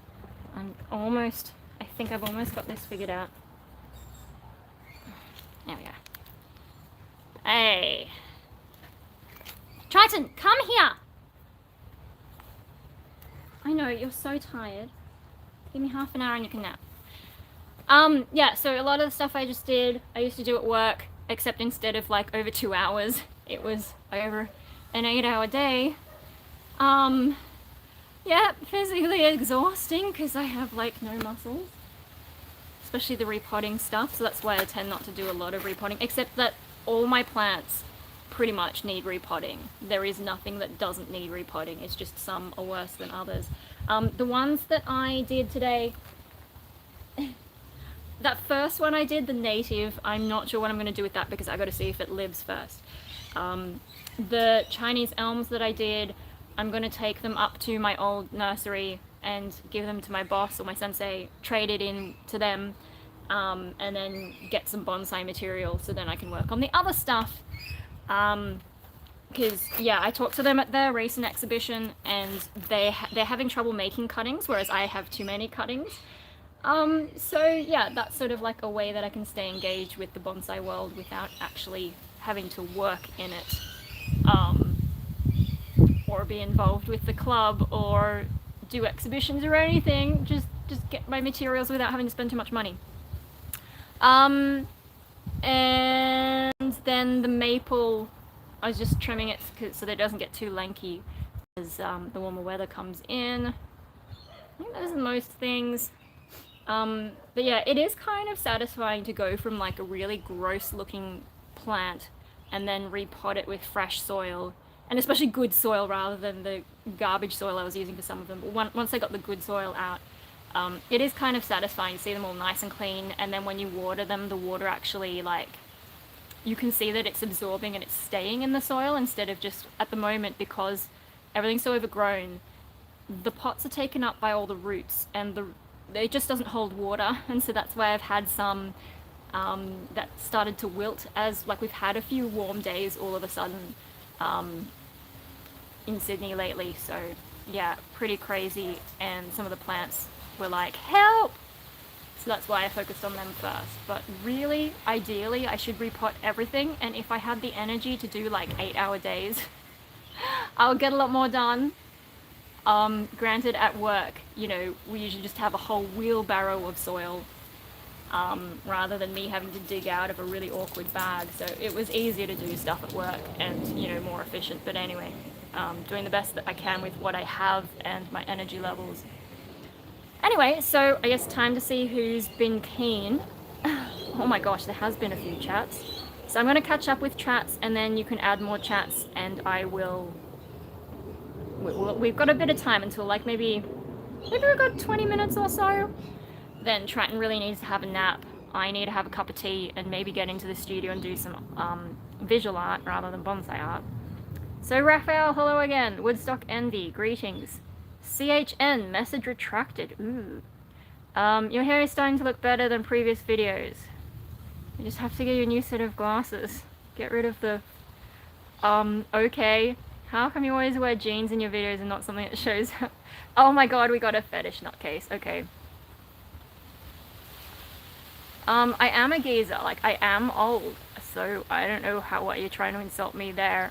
I think I've almost got this figured out. There we go. Hey. Triton, come here. I know, you're so tired. Give me half an hour and you can nap. Yeah, so a lot of the stuff I just did, I used to do at work, except instead of like over 2 hours, it was over an 8-hour day. Yeah, physically exhausting because I have like no muscles, especially the repotting stuff, so that's why I tend not to do a lot of repotting, except that all my plants pretty much need repotting. There is nothing that doesn't need repotting, it's just some are worse than others. The ones that I did today, that first one I did, the native, I'm not sure what I'm going to do with that because I got to see if it lives first. The Chinese elms that I did, I'm going to take them up to my old nursery and give them to my boss or my sensei, trade it in to them, and then get some bonsai material so then I can work on the other stuff. Because yeah, I talked to them at their recent exhibition and they're having trouble making cuttings, whereas I have too many cuttings. So yeah, that's sort of like a way that I can stay engaged with the bonsai world without actually having to work in it, or be involved with the club or do exhibitions or anything. Just get my materials without having to spend too much money. And then the maple, I was just trimming it so that it doesn't get too lanky as the warmer weather comes in. I think those are most things. But yeah, it is kind of satisfying to go from like a really gross looking plant and then repot it with fresh soil, and especially good soil rather than the garbage soil I was using for some of them. But once I got the good soil out, it is kind of satisfying to see them all nice and clean, and then when you water them, the water actually, like, you can see that it's absorbing and it's staying in the soil instead of just, at the moment, because everything's so overgrown, the pots are taken up by all the roots and it just doesn't hold water, and so that's why I've had some that started to wilt as, like, we've had a few warm days all of a sudden in Sydney lately, so yeah, pretty crazy, and some of the plants were like, help! So that's why I focused on them first. But really, ideally, I should repot everything, and if I had the energy to do like 8-hour days, I would get a lot more done. Granted, at work, you know, we usually just have a whole wheelbarrow of soil, rather than me having to dig out of a really awkward bag. So it was easier to do stuff at work and, you know, more efficient. But anyway, doing the best that I can with what I have and my energy levels. Anyway, so I guess time to see who's been keen. Oh my gosh, there has been a few chats. So I'm going to catch up with chats, and then you can add more chats, and I will... We've got a bit of time until like maybe we've got 20 minutes or so. Then Triton really needs to have a nap. I need to have a cup of tea and maybe get into the studio and do some visual art rather than bonsai art. So Raphael, hello again. Woodstock Envy, greetings. CHN, message retracted. Ooh. Your hair is starting to look better than previous videos. You just have to get you a new set of glasses. Get rid of the, okay. How come you always wear jeans in your videos and not something that shows? Oh my god, we got a fetish nutcase. Okay. I am a geezer. Like, I am old. So I don't know what you're trying to insult me there.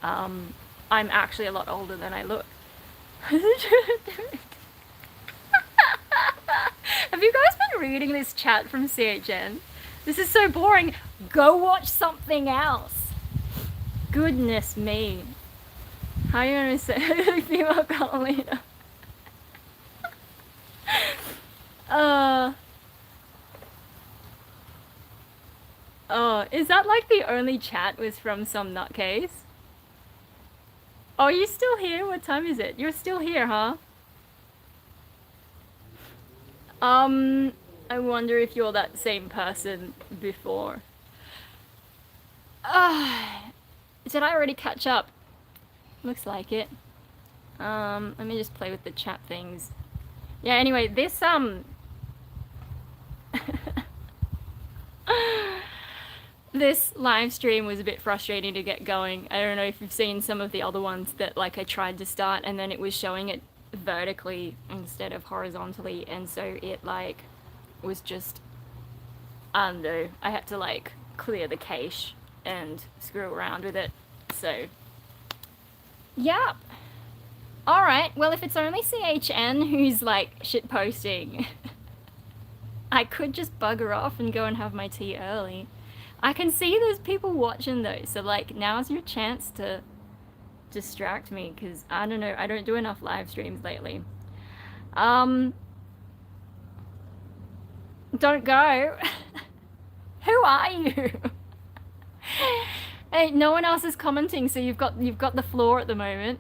I'm actually a lot older than I look. Have you guys been reading this chat from CHN? This is so boring. Go watch something else. Goodness me. How are you gonna say female cult leader? Oh, is that like the only chat was from some nutcase? Oh, are you still here? What time is it? You're still here, huh? I wonder if you're that same person before. Did I already catch up? Looks like it. Let me just play with the chat things. Yeah, anyway, this, this live stream was a bit frustrating to get going. I don't know if you've seen some of the other ones that, like, I tried to start and then it was showing it vertically instead of horizontally, and so it, like, was just, I don't know, I had to, like, clear the cache and screw around with it, so, yeah. Alright, well, if it's only CHN who's, like, shitposting, I could just bugger off and go and have my tea early. I can see there's people watching though, so, like, now's your chance to distract me, because, I don't know, I don't do enough live streams lately. Don't go. Who are you? Hey, no one else is commenting, so you've got the floor at the moment.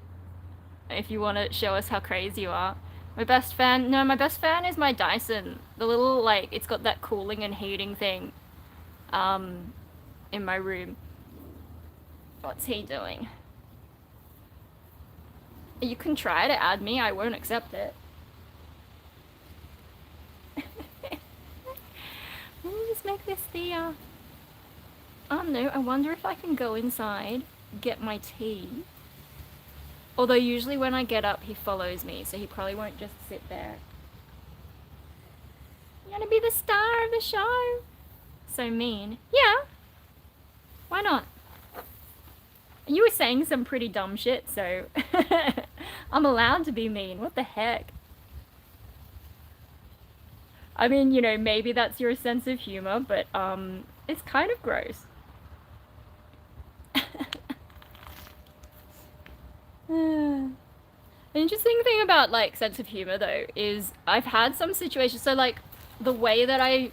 If you want to show us how crazy you are. My best fan? No, my best fan is my Dyson. The little, like, it's got that cooling and heating thing in my room. What's he doing? You can try to add me, I won't accept it. Let me just make this the, oh no, I wonder if I can go inside, get my tea. Although usually when I get up, he follows me, so he probably won't just sit there. You wanna be the star of the show? So mean. Yeah. Why not? You were saying some pretty dumb shit, so I'm allowed to be mean. What the heck? I mean, you know, maybe that's your sense of humor, but it's kind of gross. The interesting thing about, like, sense of humor though is I've had some situations, so, like, the way that I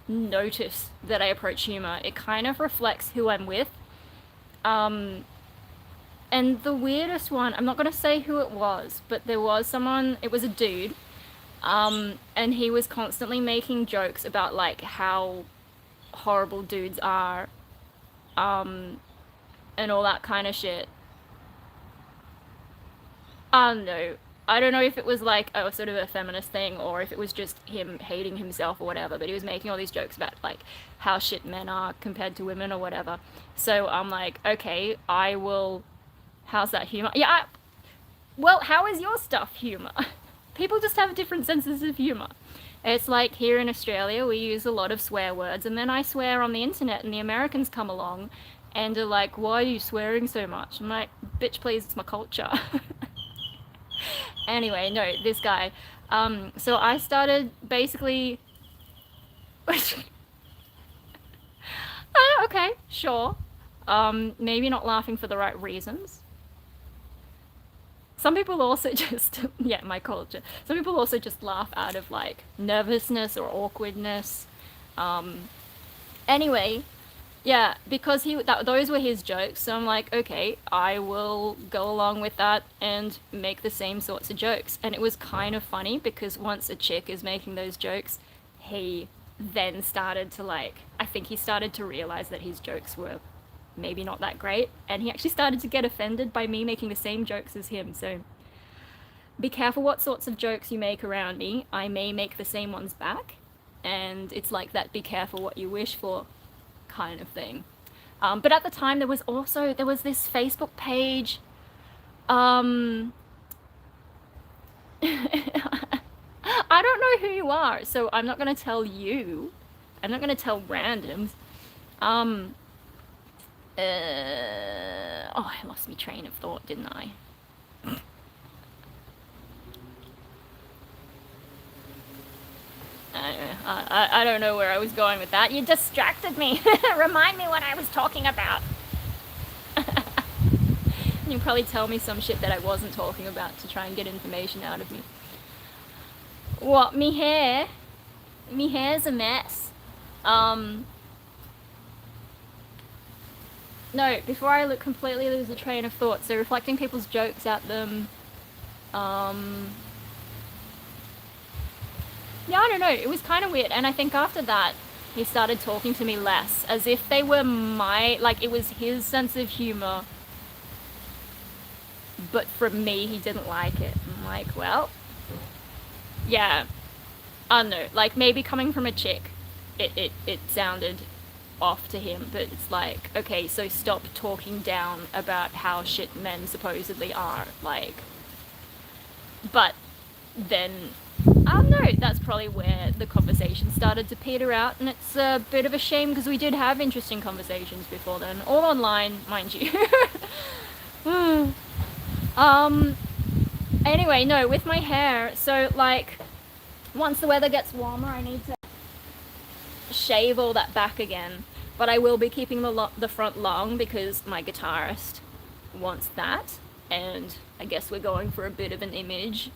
notice that I approach humor, it kind of reflects who I'm with. And the weirdest one, I'm not gonna say who it was, but there was someone, it was a dude, and he was constantly making jokes about, like, how horrible dudes are, and all that kind of shit. No, I don't know if it was, like, a sort of a feminist thing, or if it was just him hating himself or whatever, but he was making all these jokes about, like, how shit men are compared to women or whatever. So I'm like, okay, I will, how's that humor? Yeah, well, how is your stuff humor? People just have different senses of humor. It's like here in Australia, we use a lot of swear words, and then I swear on the internet, and the Americans come along and are like, why are you swearing so much? I'm like, bitch, please, it's my culture. Anyway, no, this guy. So I started basically... okay, sure. Maybe not laughing for the right reasons. Some people also just... yeah, my culture. Some people also just laugh out of, like, nervousness or awkwardness. Anyway... yeah, because those were his jokes, so I'm like, okay, I will go along with that and make the same sorts of jokes. And it was kind of funny because once a chick is making those jokes, he then started to, like, I think he started to realize that his jokes were maybe not that great, and he actually started to get offended by me making the same jokes as him. So be careful what sorts of jokes you make around me. I may make the same ones back, and it's like that be careful what you wish for kind of thing. But at the time there was this Facebook page, I don't know who you are, so I'm not gonna tell you. I'm not gonna tell randoms. Oh, I lost my train of thought, didn't I? I don't know where I was going with that. You distracted me. Remind me what I was talking about. You probably tell me some shit that I wasn't talking about to try and get information out of me. What, me hair? Me hair's a mess. No, before I completely lose the train of thought, so reflecting people's jokes at them, yeah, I don't know, it was kind of weird, and I think after that, he started talking to me less, as if they were like, it was his sense of humor, but from me, he didn't like it. I'm like, well, yeah, I don't know, like, maybe coming from a chick, it sounded off to him, but it's like, okay, so stop talking down about how shit men supposedly are, like, but then, I don't know, that's probably where the conversation started to peter out, and it's a bit of a shame because we did have interesting conversations before then, all online, mind you. Anyway, no, with my hair, so, like, once the weather gets warmer, I need to shave all that back again, but I will be keeping the front long because my guitarist wants that, and I guess we're going for a bit of an image.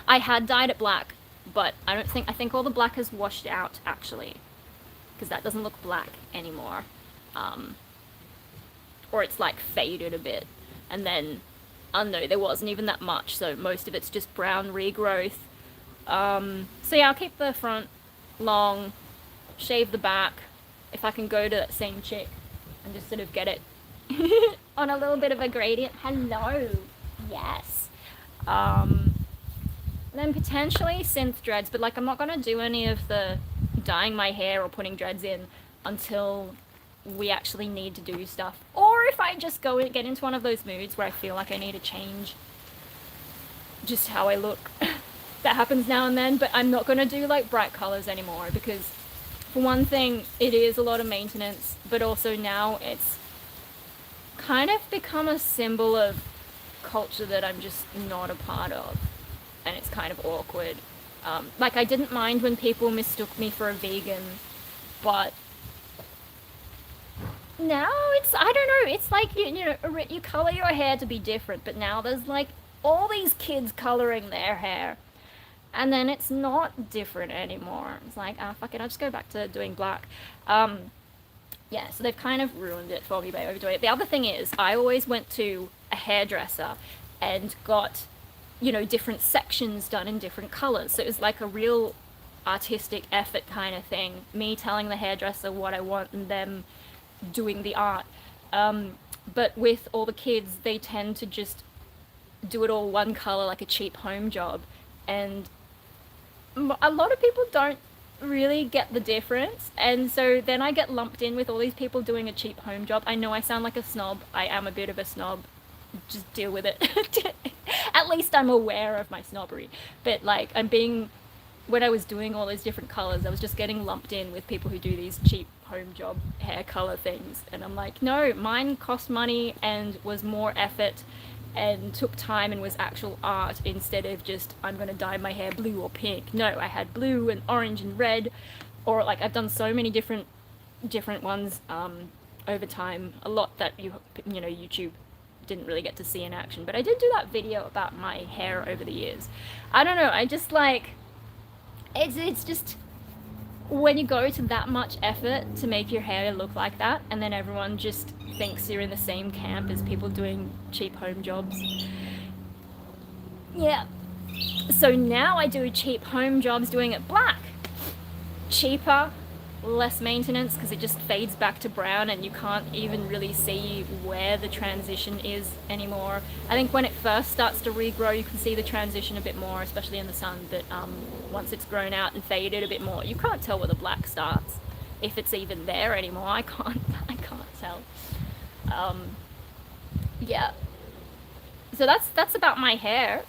I had dyed it black, but I think all the black has washed out actually, because that doesn't look black anymore, or it's like faded a bit, and then I don't know, there wasn't even that much, so most of it's just brown regrowth. So yeah, I'll keep the front long, shave the back, if I can go to that same chick and just sort of get it on a little bit of a gradient. Hello, yes. Then potentially synth dreads, but like I'm not gonna do any of the dyeing my hair or putting dreads in until we actually need to do stuff, or if I just go and get into one of those moods where I feel like I need to change just how I look. That happens now and then, but I'm not gonna do like bright colors anymore because for one thing it is a lot of maintenance, but also now it's kind of become a symbol of culture that I'm just not a part of, and it's kind of awkward. Like I didn't mind when people mistook me for a vegan, but now it's, I don't know, it's like, you know, you color your hair to be different, but now there's like all these kids coloring their hair, and then it's not different anymore. It's like, ah, fuck it, I'll just go back to doing black. Yeah, so they've kind of ruined it for me by overdoing it. The other thing is, I always went to a hairdresser and got, you know, different sections done in different colors. So it was like a real artistic effort kind of thing. Me telling the hairdresser what I want and them doing the art. But with all the kids, they tend to just do it all one color, like a cheap home job. And a lot of people don't really get the difference, and so then I get lumped in with all these people doing a cheap home job. I know I sound like a snob. I am a bit of a snob. Just deal with it. At least I'm aware of my snobbery. But like, when I was doing all those different colors, I was just getting lumped in with people who do these cheap home job hair color things, and I'm like, no, mine cost money and was more effort and took time and was actual art, instead of just, I'm gonna dye my hair blue or pink. No, I had blue and orange and red, or like I've done so many different ones over time, a lot that you know, YouTube didn't really get to see in action, but I did do that video about my hair over the years. I don't know, I just like, it's just, when you go to that much effort to make your hair look like that, and then everyone just thinks you're in the same camp as people doing cheap home jobs. Yeah. So now I do cheap home jobs doing it black. Cheaper, less maintenance, because it just fades back to brown and you can't even really see where the transition is anymore. I think when it first starts to regrow, you can see the transition a bit more, especially in the sun, but once it's grown out and faded a bit more, you can't tell where the black starts, if it's even there anymore. I can't tell. Yeah. So that's about my hair.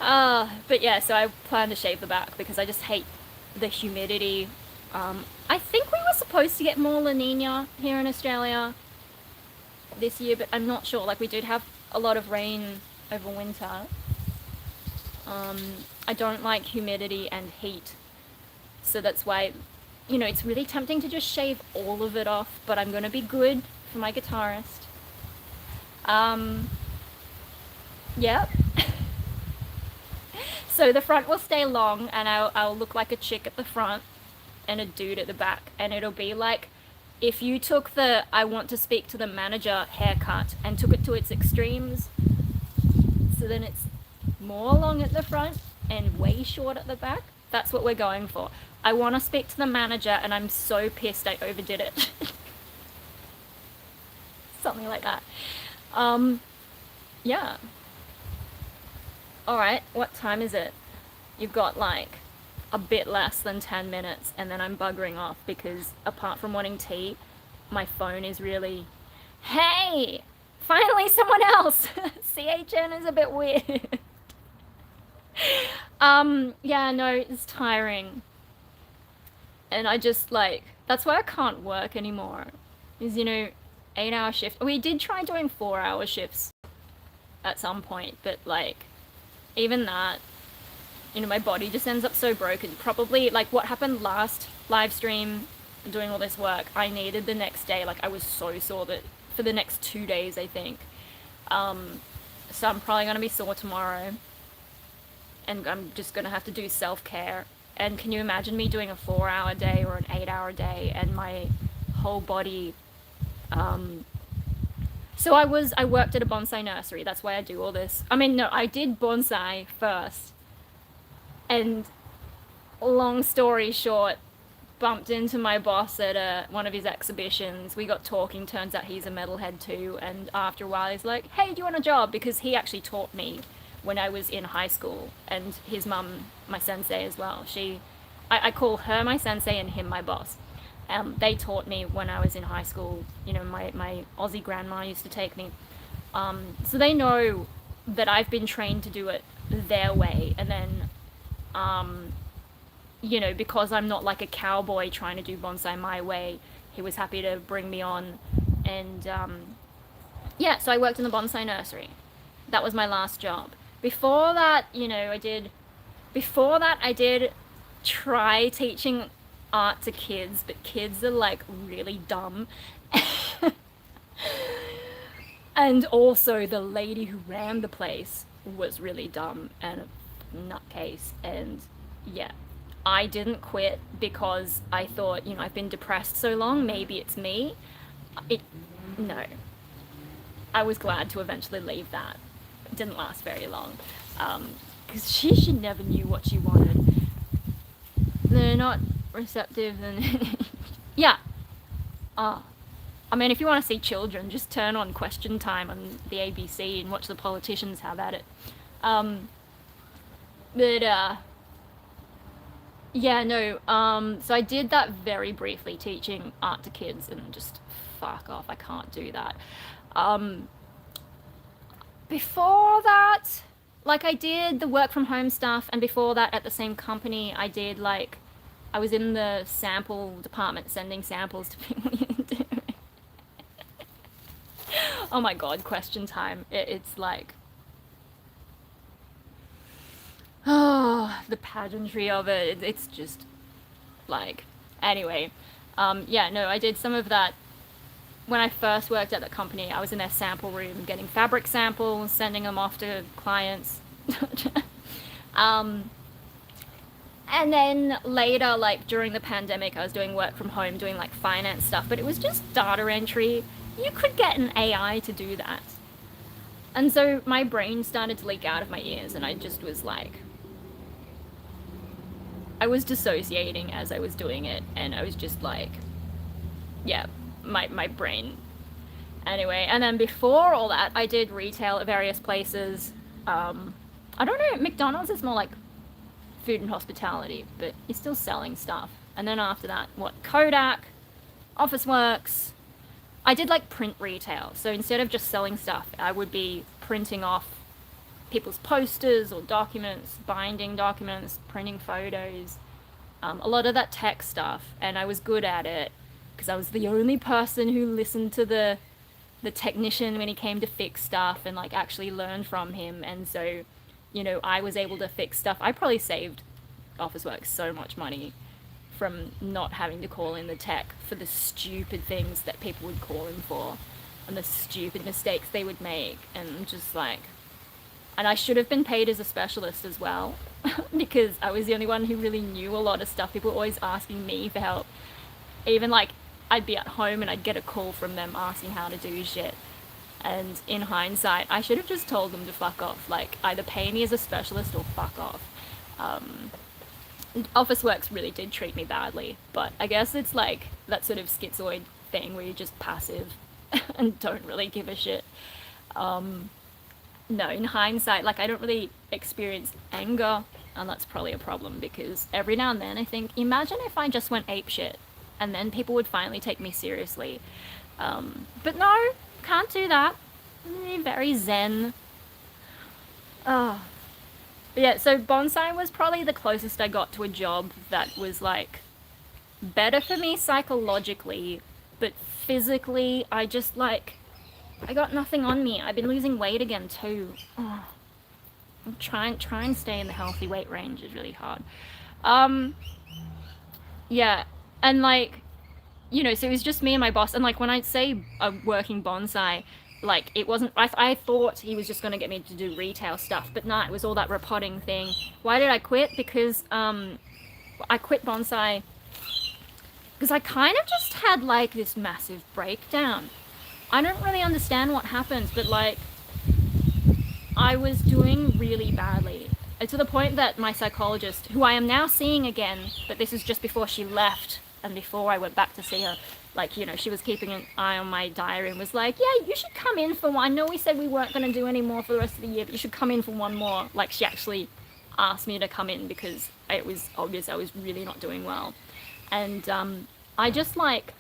But yeah, so I plan to shave the back because I just hate the humidity. I think we were supposed to get more La Nina here in Australia this year, but I'm not sure. Like, we did have a lot of rain over winter. I don't like humidity and heat, so that's why, you know, it's really tempting to just shave all of it off, but I'm gonna be good for my guitarist. Yeah. So the front will stay long, and I'll look like a chick at the front and a dude at the back, and it'll be like if you took the I want to speak to the manager haircut and took it to its extremes. So then it's more long at the front and way short at the back. That's what we're going for. I want to speak to the manager, and I'm so pissed I overdid it. Something like that. Yeah. Alright, what time is it? You've got like a bit less than 10 minutes, and then I'm buggering off because apart from wanting tea, my phone is really... Hey! Finally someone else! CHN is a bit weird. Yeah, no, it's tiring. And I just like... That's why I can't work anymore. Is, you know, 8-hour shift. We did try doing 4-hour shifts at some point, but like, even that, you know, my body just ends up so broken. Probably like what happened last live stream, doing all this work, I needed the next day, like I was so sore that for the next 2 days, I think. So I'm probably gonna be sore tomorrow, and I'm just gonna have to do self-care. And can you imagine me doing a 4-hour day or an 8-hour day and my whole body... So I worked at a bonsai nursery. That's why I do all this. I mean, no, I did bonsai first. And long story short, bumped into my boss at one of his exhibitions. We got talking. Turns out he's a metalhead too. And after a while, he's like, hey, do you want a job? Because he actually taught me when I was in high school. And his mum, my sensei as well. I call her my sensei and him my boss. They taught me when I was in high school. You know, my Aussie grandma used to take me. So they know that I've been trained to do it their way. And then, you know, because I'm not like a cowboy trying to do bonsai my way, he was happy to bring me on. And yeah, so I worked in the bonsai nursery. That was my last job. Before that, you know, I did try teaching art to kids, but kids are like really dumb. And also the lady who ran the place was really dumb and a nutcase. And yeah, I didn't quit because I thought, you know, I've been depressed so long, maybe it's me. No. I was glad to eventually leave that. It didn't last very long, because she never knew what she wanted. They're not receptive, and yeah. I mean, if you want to see children, just turn on Question Time on the ABC and watch the politicians have at it. Yeah, no, so I did that very briefly, teaching art to kids, and just fuck off, I can't do that. Before that, like, I did the work from home stuff, and before that at the same company I did, like, I was in the sample department sending samples to people. Oh my god, Question Time. It's like... Oh, the pageantry of it. It's just like... Anyway, yeah, no, I did some of that. When I first worked at the company, I was in their sample room getting fabric samples, sending them off to clients. And then later, like during the pandemic, I was doing work from home, doing like finance stuff, but it was just data entry. You could get an AI to do that. And so my brain started to leak out of my ears, and I just was like... I was dissociating as I was doing it, and I was just like... Yeah, my brain. Anyway, and then before all that, I did retail at various places. I don't know, McDonald's is more like food and hospitality, but you're still selling stuff. And then after that, what? Kodak, Officeworks, I did like print retail. So instead of just selling stuff, I would be printing off people's posters or documents, binding documents, printing photos, a lot of that tech stuff. And I was good at it because I was the only person who listened to the technician when he came to fix stuff and like actually learned from him. And so, you know, I was able to fix stuff. I probably saved Officeworks so much money from not having to call in the tech for the stupid things that people would call in for and the stupid mistakes they would make. And just like, and I should have been paid as a specialist as well because I was the only one who really knew a lot of stuff. People were always asking me for help. Even like I'd be at home and I'd get a call from them asking how to do shit. And in hindsight, I should have just told them to fuck off. Like, either pay me as a specialist or fuck off. Officeworks really did treat me badly, but I guess it's like that sort of schizoid thing where you're just passive and don't really give a shit. No, in hindsight, like I don't really experience anger, and that's probably a problem because every now and then I think, imagine if I just went apeshit and then people would finally take me seriously. But no, can't do that. Very zen. Oh. Yeah, so bonsai was probably the closest I got to a job that was like better for me psychologically, but physically I just like, I got nothing on me. I've been losing weight again too. Oh. I'm trying and stay in the healthy weight range is really hard. Yeah, and like, you know, so it was just me and my boss, and like when I say working bonsai, like it wasn't, I thought he was just going to get me to do retail stuff, but nah, it was all that repotting thing. Why did I quit? Because I quit bonsai because I kind of just had like this massive breakdown. I don't really understand what happened, but like I was doing really badly, to the point that my psychologist, who I am now seeing again, but this is just before she left and before I went back to see her, like, you know, she was keeping an eye on my diary and was like, yeah, you should come in for one. I know we said we weren't going to do any more for the rest of the year, but you should come in for one more. Like, she actually asked me to come in because it was obvious I was really not doing well. And I just like,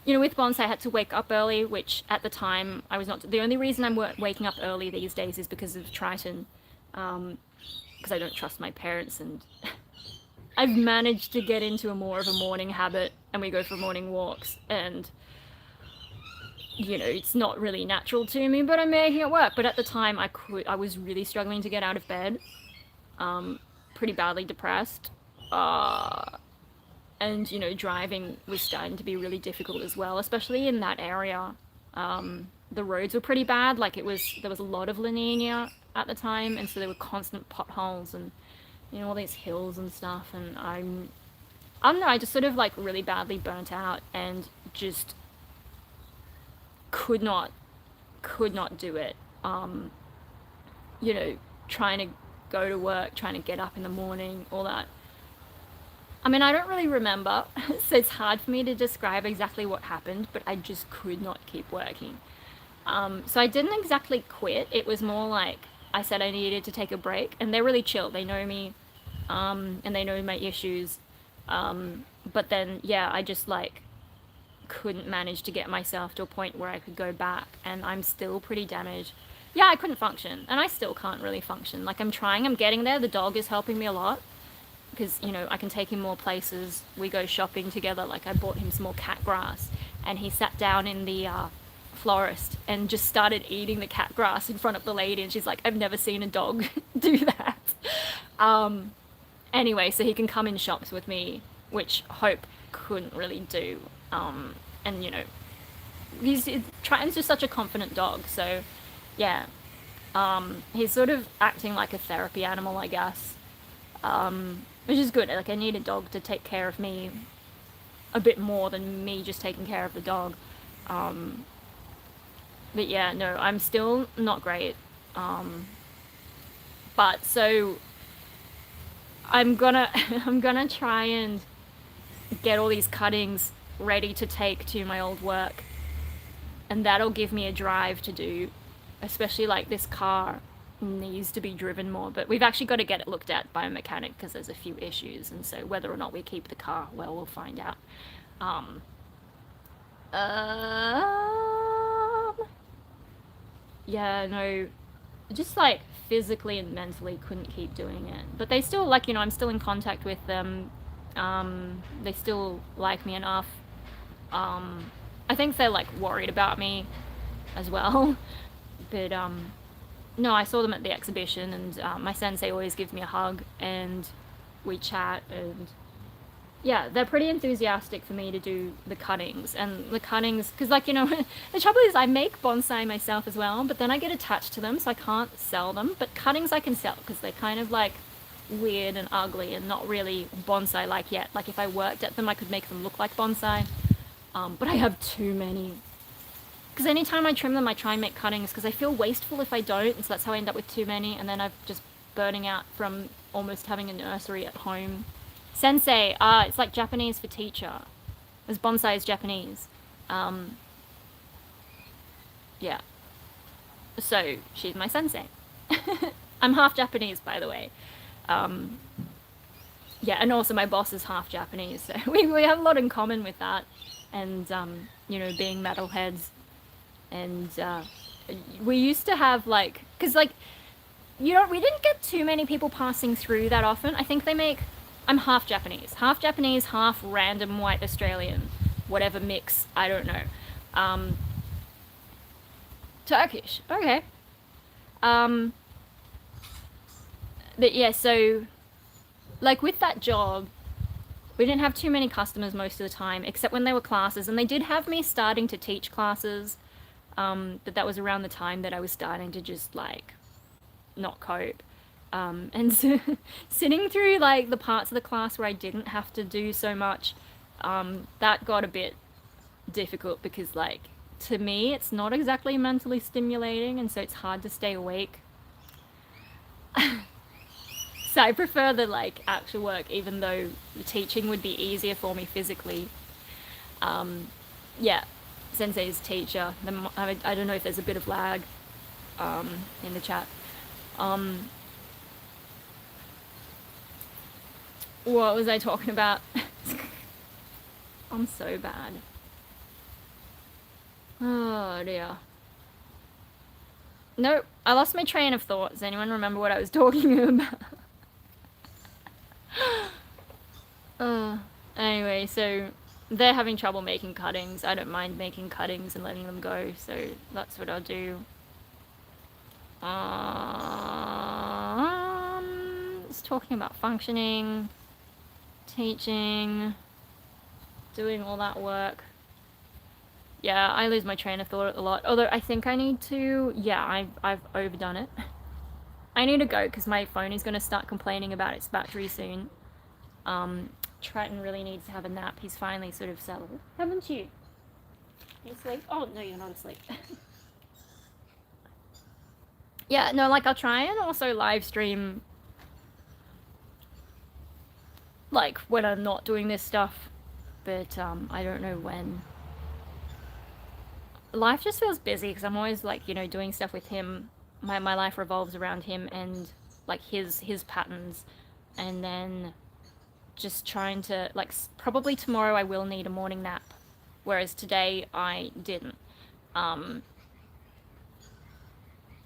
you know, with bonsai I had to wake up early, which at the time I was not. The only reason I'm waking up early these days is because of Triton, because I don't trust my parents, and I've managed to get into more of a morning habit, and we go for morning walks, and you know, it's not really natural to me, but I'm making it work. But at the time I was really struggling to get out of bed, pretty badly depressed, and you know, driving was starting to be really difficult as well, especially in that area. The roads were pretty bad, like there was a lot of La Nina at the time, and so there were constant potholes and, you know, all these hills and stuff, and I don't know, I just sort of like really badly burnt out and just could not do it. You know, trying to go to work, trying to get up in the morning, all that. I mean, I don't really remember, so it's hard for me to describe exactly what happened, but I just could not keep working. So I didn't exactly quit. It was more like I said I needed to take a break, and they're really chill. They know me, and they know my issues. But then, yeah, I just like couldn't manage to get myself to a point where I could go back, and I'm still pretty damaged. Yeah, I couldn't function, and I still can't really function. Like, I'm trying, I'm getting there. The dog is helping me a lot because, you know, I can take him more places. We go shopping together. Like, I bought him some more cat grass, and he sat down in the florist and just started eating the cat grass in front of the lady, and she's like, I've never seen a dog do that. Anyway, so he can come in shops with me, which Hope couldn't really do. And you know, Triton's just such a confident dog, so yeah, he's sort of acting like a therapy animal, I guess, which is good. Like, I need a dog to take care of me a bit more than me just taking care of the dog. But yeah, no, I'm still not great. But so I'm gonna try and get all these cuttings ready to take to my old work, and that'll give me a drive to do, especially like this car needs to be driven more, but we've actually got to get it looked at by a mechanic because there's a few issues, and so whether or not we keep the car, well, we'll find out. Yeah, no, just like physically and mentally couldn't keep doing it. But they still, like, I'm still in contact with them. They still like me enough. I think they're like worried about me as well. But no, I saw them at the exhibition, and my sensei always gives me a hug, and we chat, and yeah, they're pretty enthusiastic for me to do the cuttings. And the cuttings, because like, the trouble is I make bonsai myself as well, but then I get attached to them, so I can't sell them. But cuttings I can sell, because they're kind of like weird and ugly and not really bonsai like yet. Like if I worked at them, I could make them look like bonsai. But I have too many. Because anytime I trim them, I try and make cuttings, because I feel wasteful if I don't, and so that's how I end up with too many, and then I'm just burning out from almost having a nursery at home. Sensei, it's like Japanese for teacher. As bonsai is Japanese. Yeah. So, she's my sensei. I'm half Japanese, by the way. Yeah, and also my boss is half Japanese, so we have a lot in common with that. And, being metalheads. And, we used to have, like, because, like, we didn't get too many people passing through that often. I think I'm half Japanese, half random white Australian, whatever mix, I don't know. Turkish, okay. But yeah, so, like with that job, we didn't have too many customers most of the time, except when there were classes, and they did have me starting to teach classes, but that was around the time that I was starting to just, like, not cope. And so, sitting through like the parts of the class where I didn't have to do so much, that got a bit difficult, because like to me it's not exactly mentally stimulating, and so it's hard to stay awake. So I prefer the like actual work, even though the teaching would be easier for me physically. Yeah, sensei's teacher. I don't know if there's a bit of lag in the chat. What was I talking about? I'm so bad. Oh dear. Nope, I lost my train of thought. Does anyone remember what I was talking about? Anyway, so they're having trouble making cuttings. I don't mind making cuttings and letting them go, so that's what I'll do. It's talking about functioning, teaching, doing all that work. Yeah, I lose my train of thought a lot. Although I think I need to, yeah, I've overdone it. I need to go because my phone is going to start complaining about its battery soon. Triton really needs to have a nap. He's finally sort of settled. Haven't you? You asleep? Oh, no, you're not asleep. Yeah, no, like I'll try and also live stream like when I'm not doing this stuff, but I don't know when. Life just feels busy because I'm always like, doing stuff with him. My life revolves around him and like his patterns, and then just trying to like probably tomorrow I will need a morning nap, whereas today I didn't.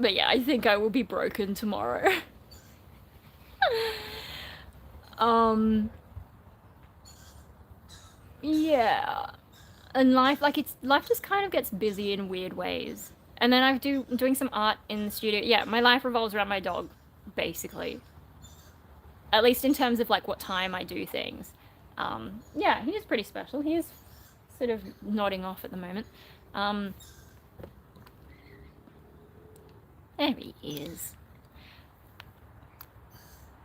But yeah, I think I will be broken tomorrow. Yeah. And life just kind of gets busy in weird ways. And then I'm doing some art in the studio. Yeah, my life revolves around my dog, basically. At least in terms of like what time I do things. Yeah, he is pretty special. He is sort of nodding off at the moment. There he is.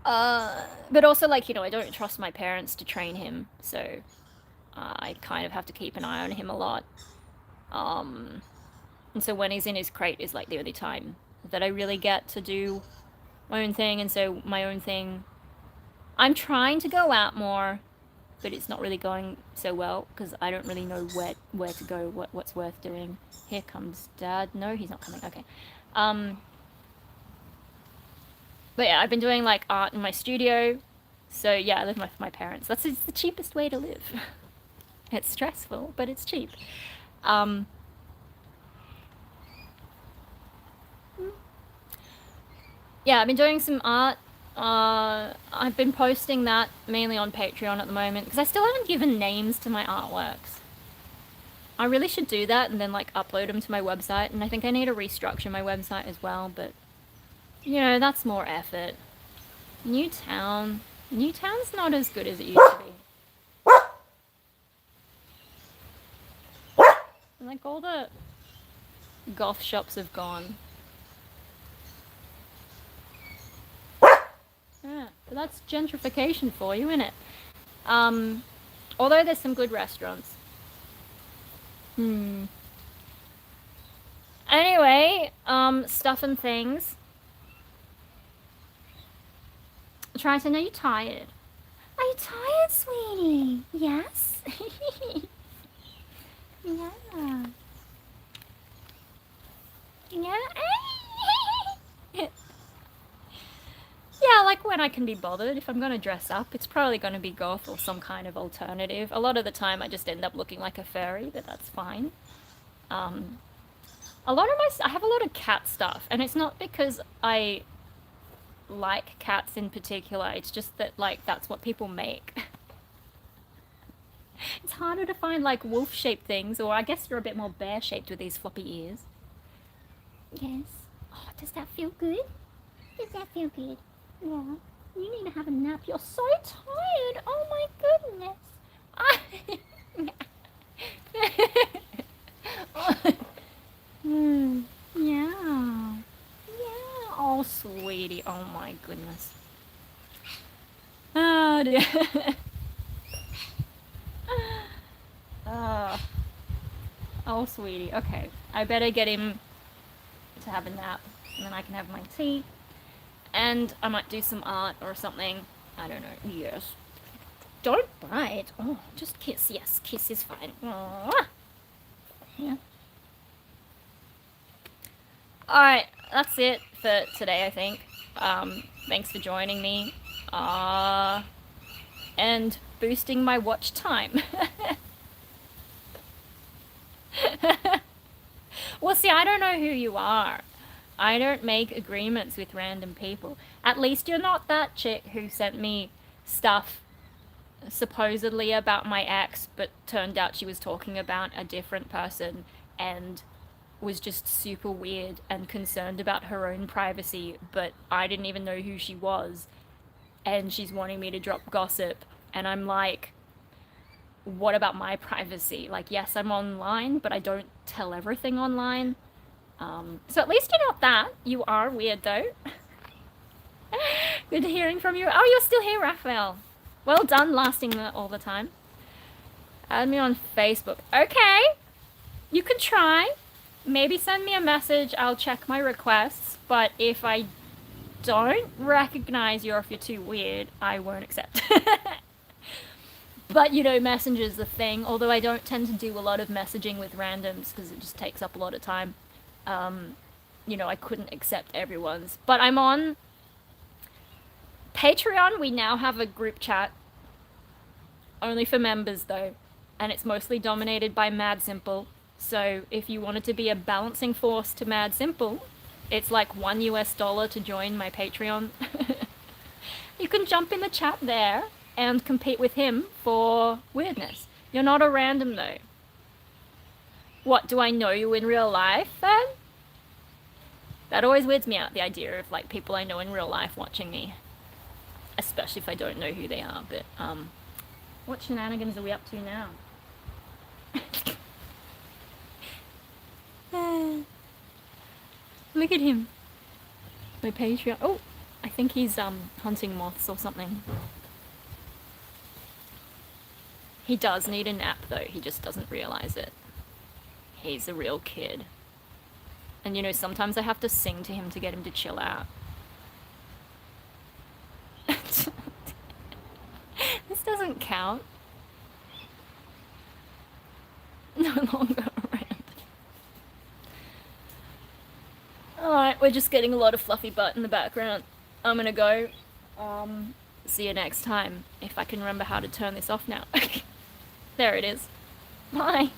But also like, I don't trust my parents to train him, so I kind of have to keep an eye on him a lot. And so when he's in his crate is like the only time that I really get to do my own thing, and so my own thing, I'm trying to go out more, but it's not really going so well because I don't really know where to go, what's worth doing. Here comes Dad. No, he's not coming. Okay. But yeah, I've been doing like art in my studio. So yeah, I live with my parents. It's the cheapest way to live. It's stressful, but it's cheap. Yeah, I've been doing some art. I've been posting that mainly on Patreon at the moment because I still haven't given names to my artworks. I really should do that and then like upload them to my website, and I think I need to restructure my website as well, but you know, that's more effort. Newtown's not as good as it used to be. Like all the goth shops have gone. Yeah, but that's gentrification for you, innit? Although there's some good restaurants. Anyway, stuff and things. Triton, are you tired? Are you tired, sweetie? Yes? Yeah. Yeah. Yeah, like when I can be bothered. If I'm gonna dress up, it's probably gonna be goth or some kind of alternative. A lot of the time I just end up looking like a furry, but that's fine. I have a lot of cat stuff, and it's not because I like cats in particular, it's just that like that's what people make. It's harder to find like wolf-shaped things, or I guess you're a bit more bear-shaped with these floppy ears. Yes. Oh, does that feel good? Does that feel good? Yeah. You need to have a nap. You're so tired. Oh my goodness. Yeah. Yeah. Oh, sweetie. Oh my goodness. Oh dear. Oh, sweetie. Okay. I better get him to have a nap, and then I can have my tea. And I might do some art or something. I don't know. Yes. Don't bite. Oh, just kiss. Yes, kiss is fine. Aww. Yeah. Alright, that's it for today, I think. Thanks for joining me. And boosting my watch time. Well, see, I don't know who you are. I don't make agreements with random people. At least you're not that chick who sent me stuff supposedly about my ex, but turned out she was talking about a different person and was just super weird and concerned about her own privacy, but I didn't even know who she was, and she's wanting me to drop gossip, and I'm like, what about my privacy? Like, yes, I'm online, but I don't tell everything online. So at least you're not that. You are weird, though. Good hearing from you. Oh, you're still here, Raphael. Well done lasting all the time. Add me on Facebook. Okay. You can try. Maybe send me a message. I'll check my requests. But if I don't recognize you or if you're too weird, I won't accept. But, you know, Messenger's the thing. Although I don't tend to do a lot of messaging with randoms because it just takes up a lot of time. You know, I couldn't accept everyone's. But I'm on Patreon. We now have a group chat. Only for members, though. And it's mostly dominated by Mad Simple. So if you wanted to be a balancing force to Mad Simple, it's like $1 to join my Patreon. You can jump in the chat there and compete with him for weirdness. You're not a random, though. What, do I know you in real life, then? That always weirds me out, the idea of, like, people I know in real life watching me. Especially if I don't know who they are, but, what shenanigans are we up to now? Look at him. My Patreon. Oh, I think he's, hunting moths or something. He does need a nap, though. He just doesn't realize it. He's a real kid. And, you know, sometimes I have to sing to him to get him to chill out. This doesn't count. No longer around. Alright, we're just getting a lot of fluffy butt in the background. I'm gonna go. See you next time. If I can remember how to turn this off now. There it is. Bye.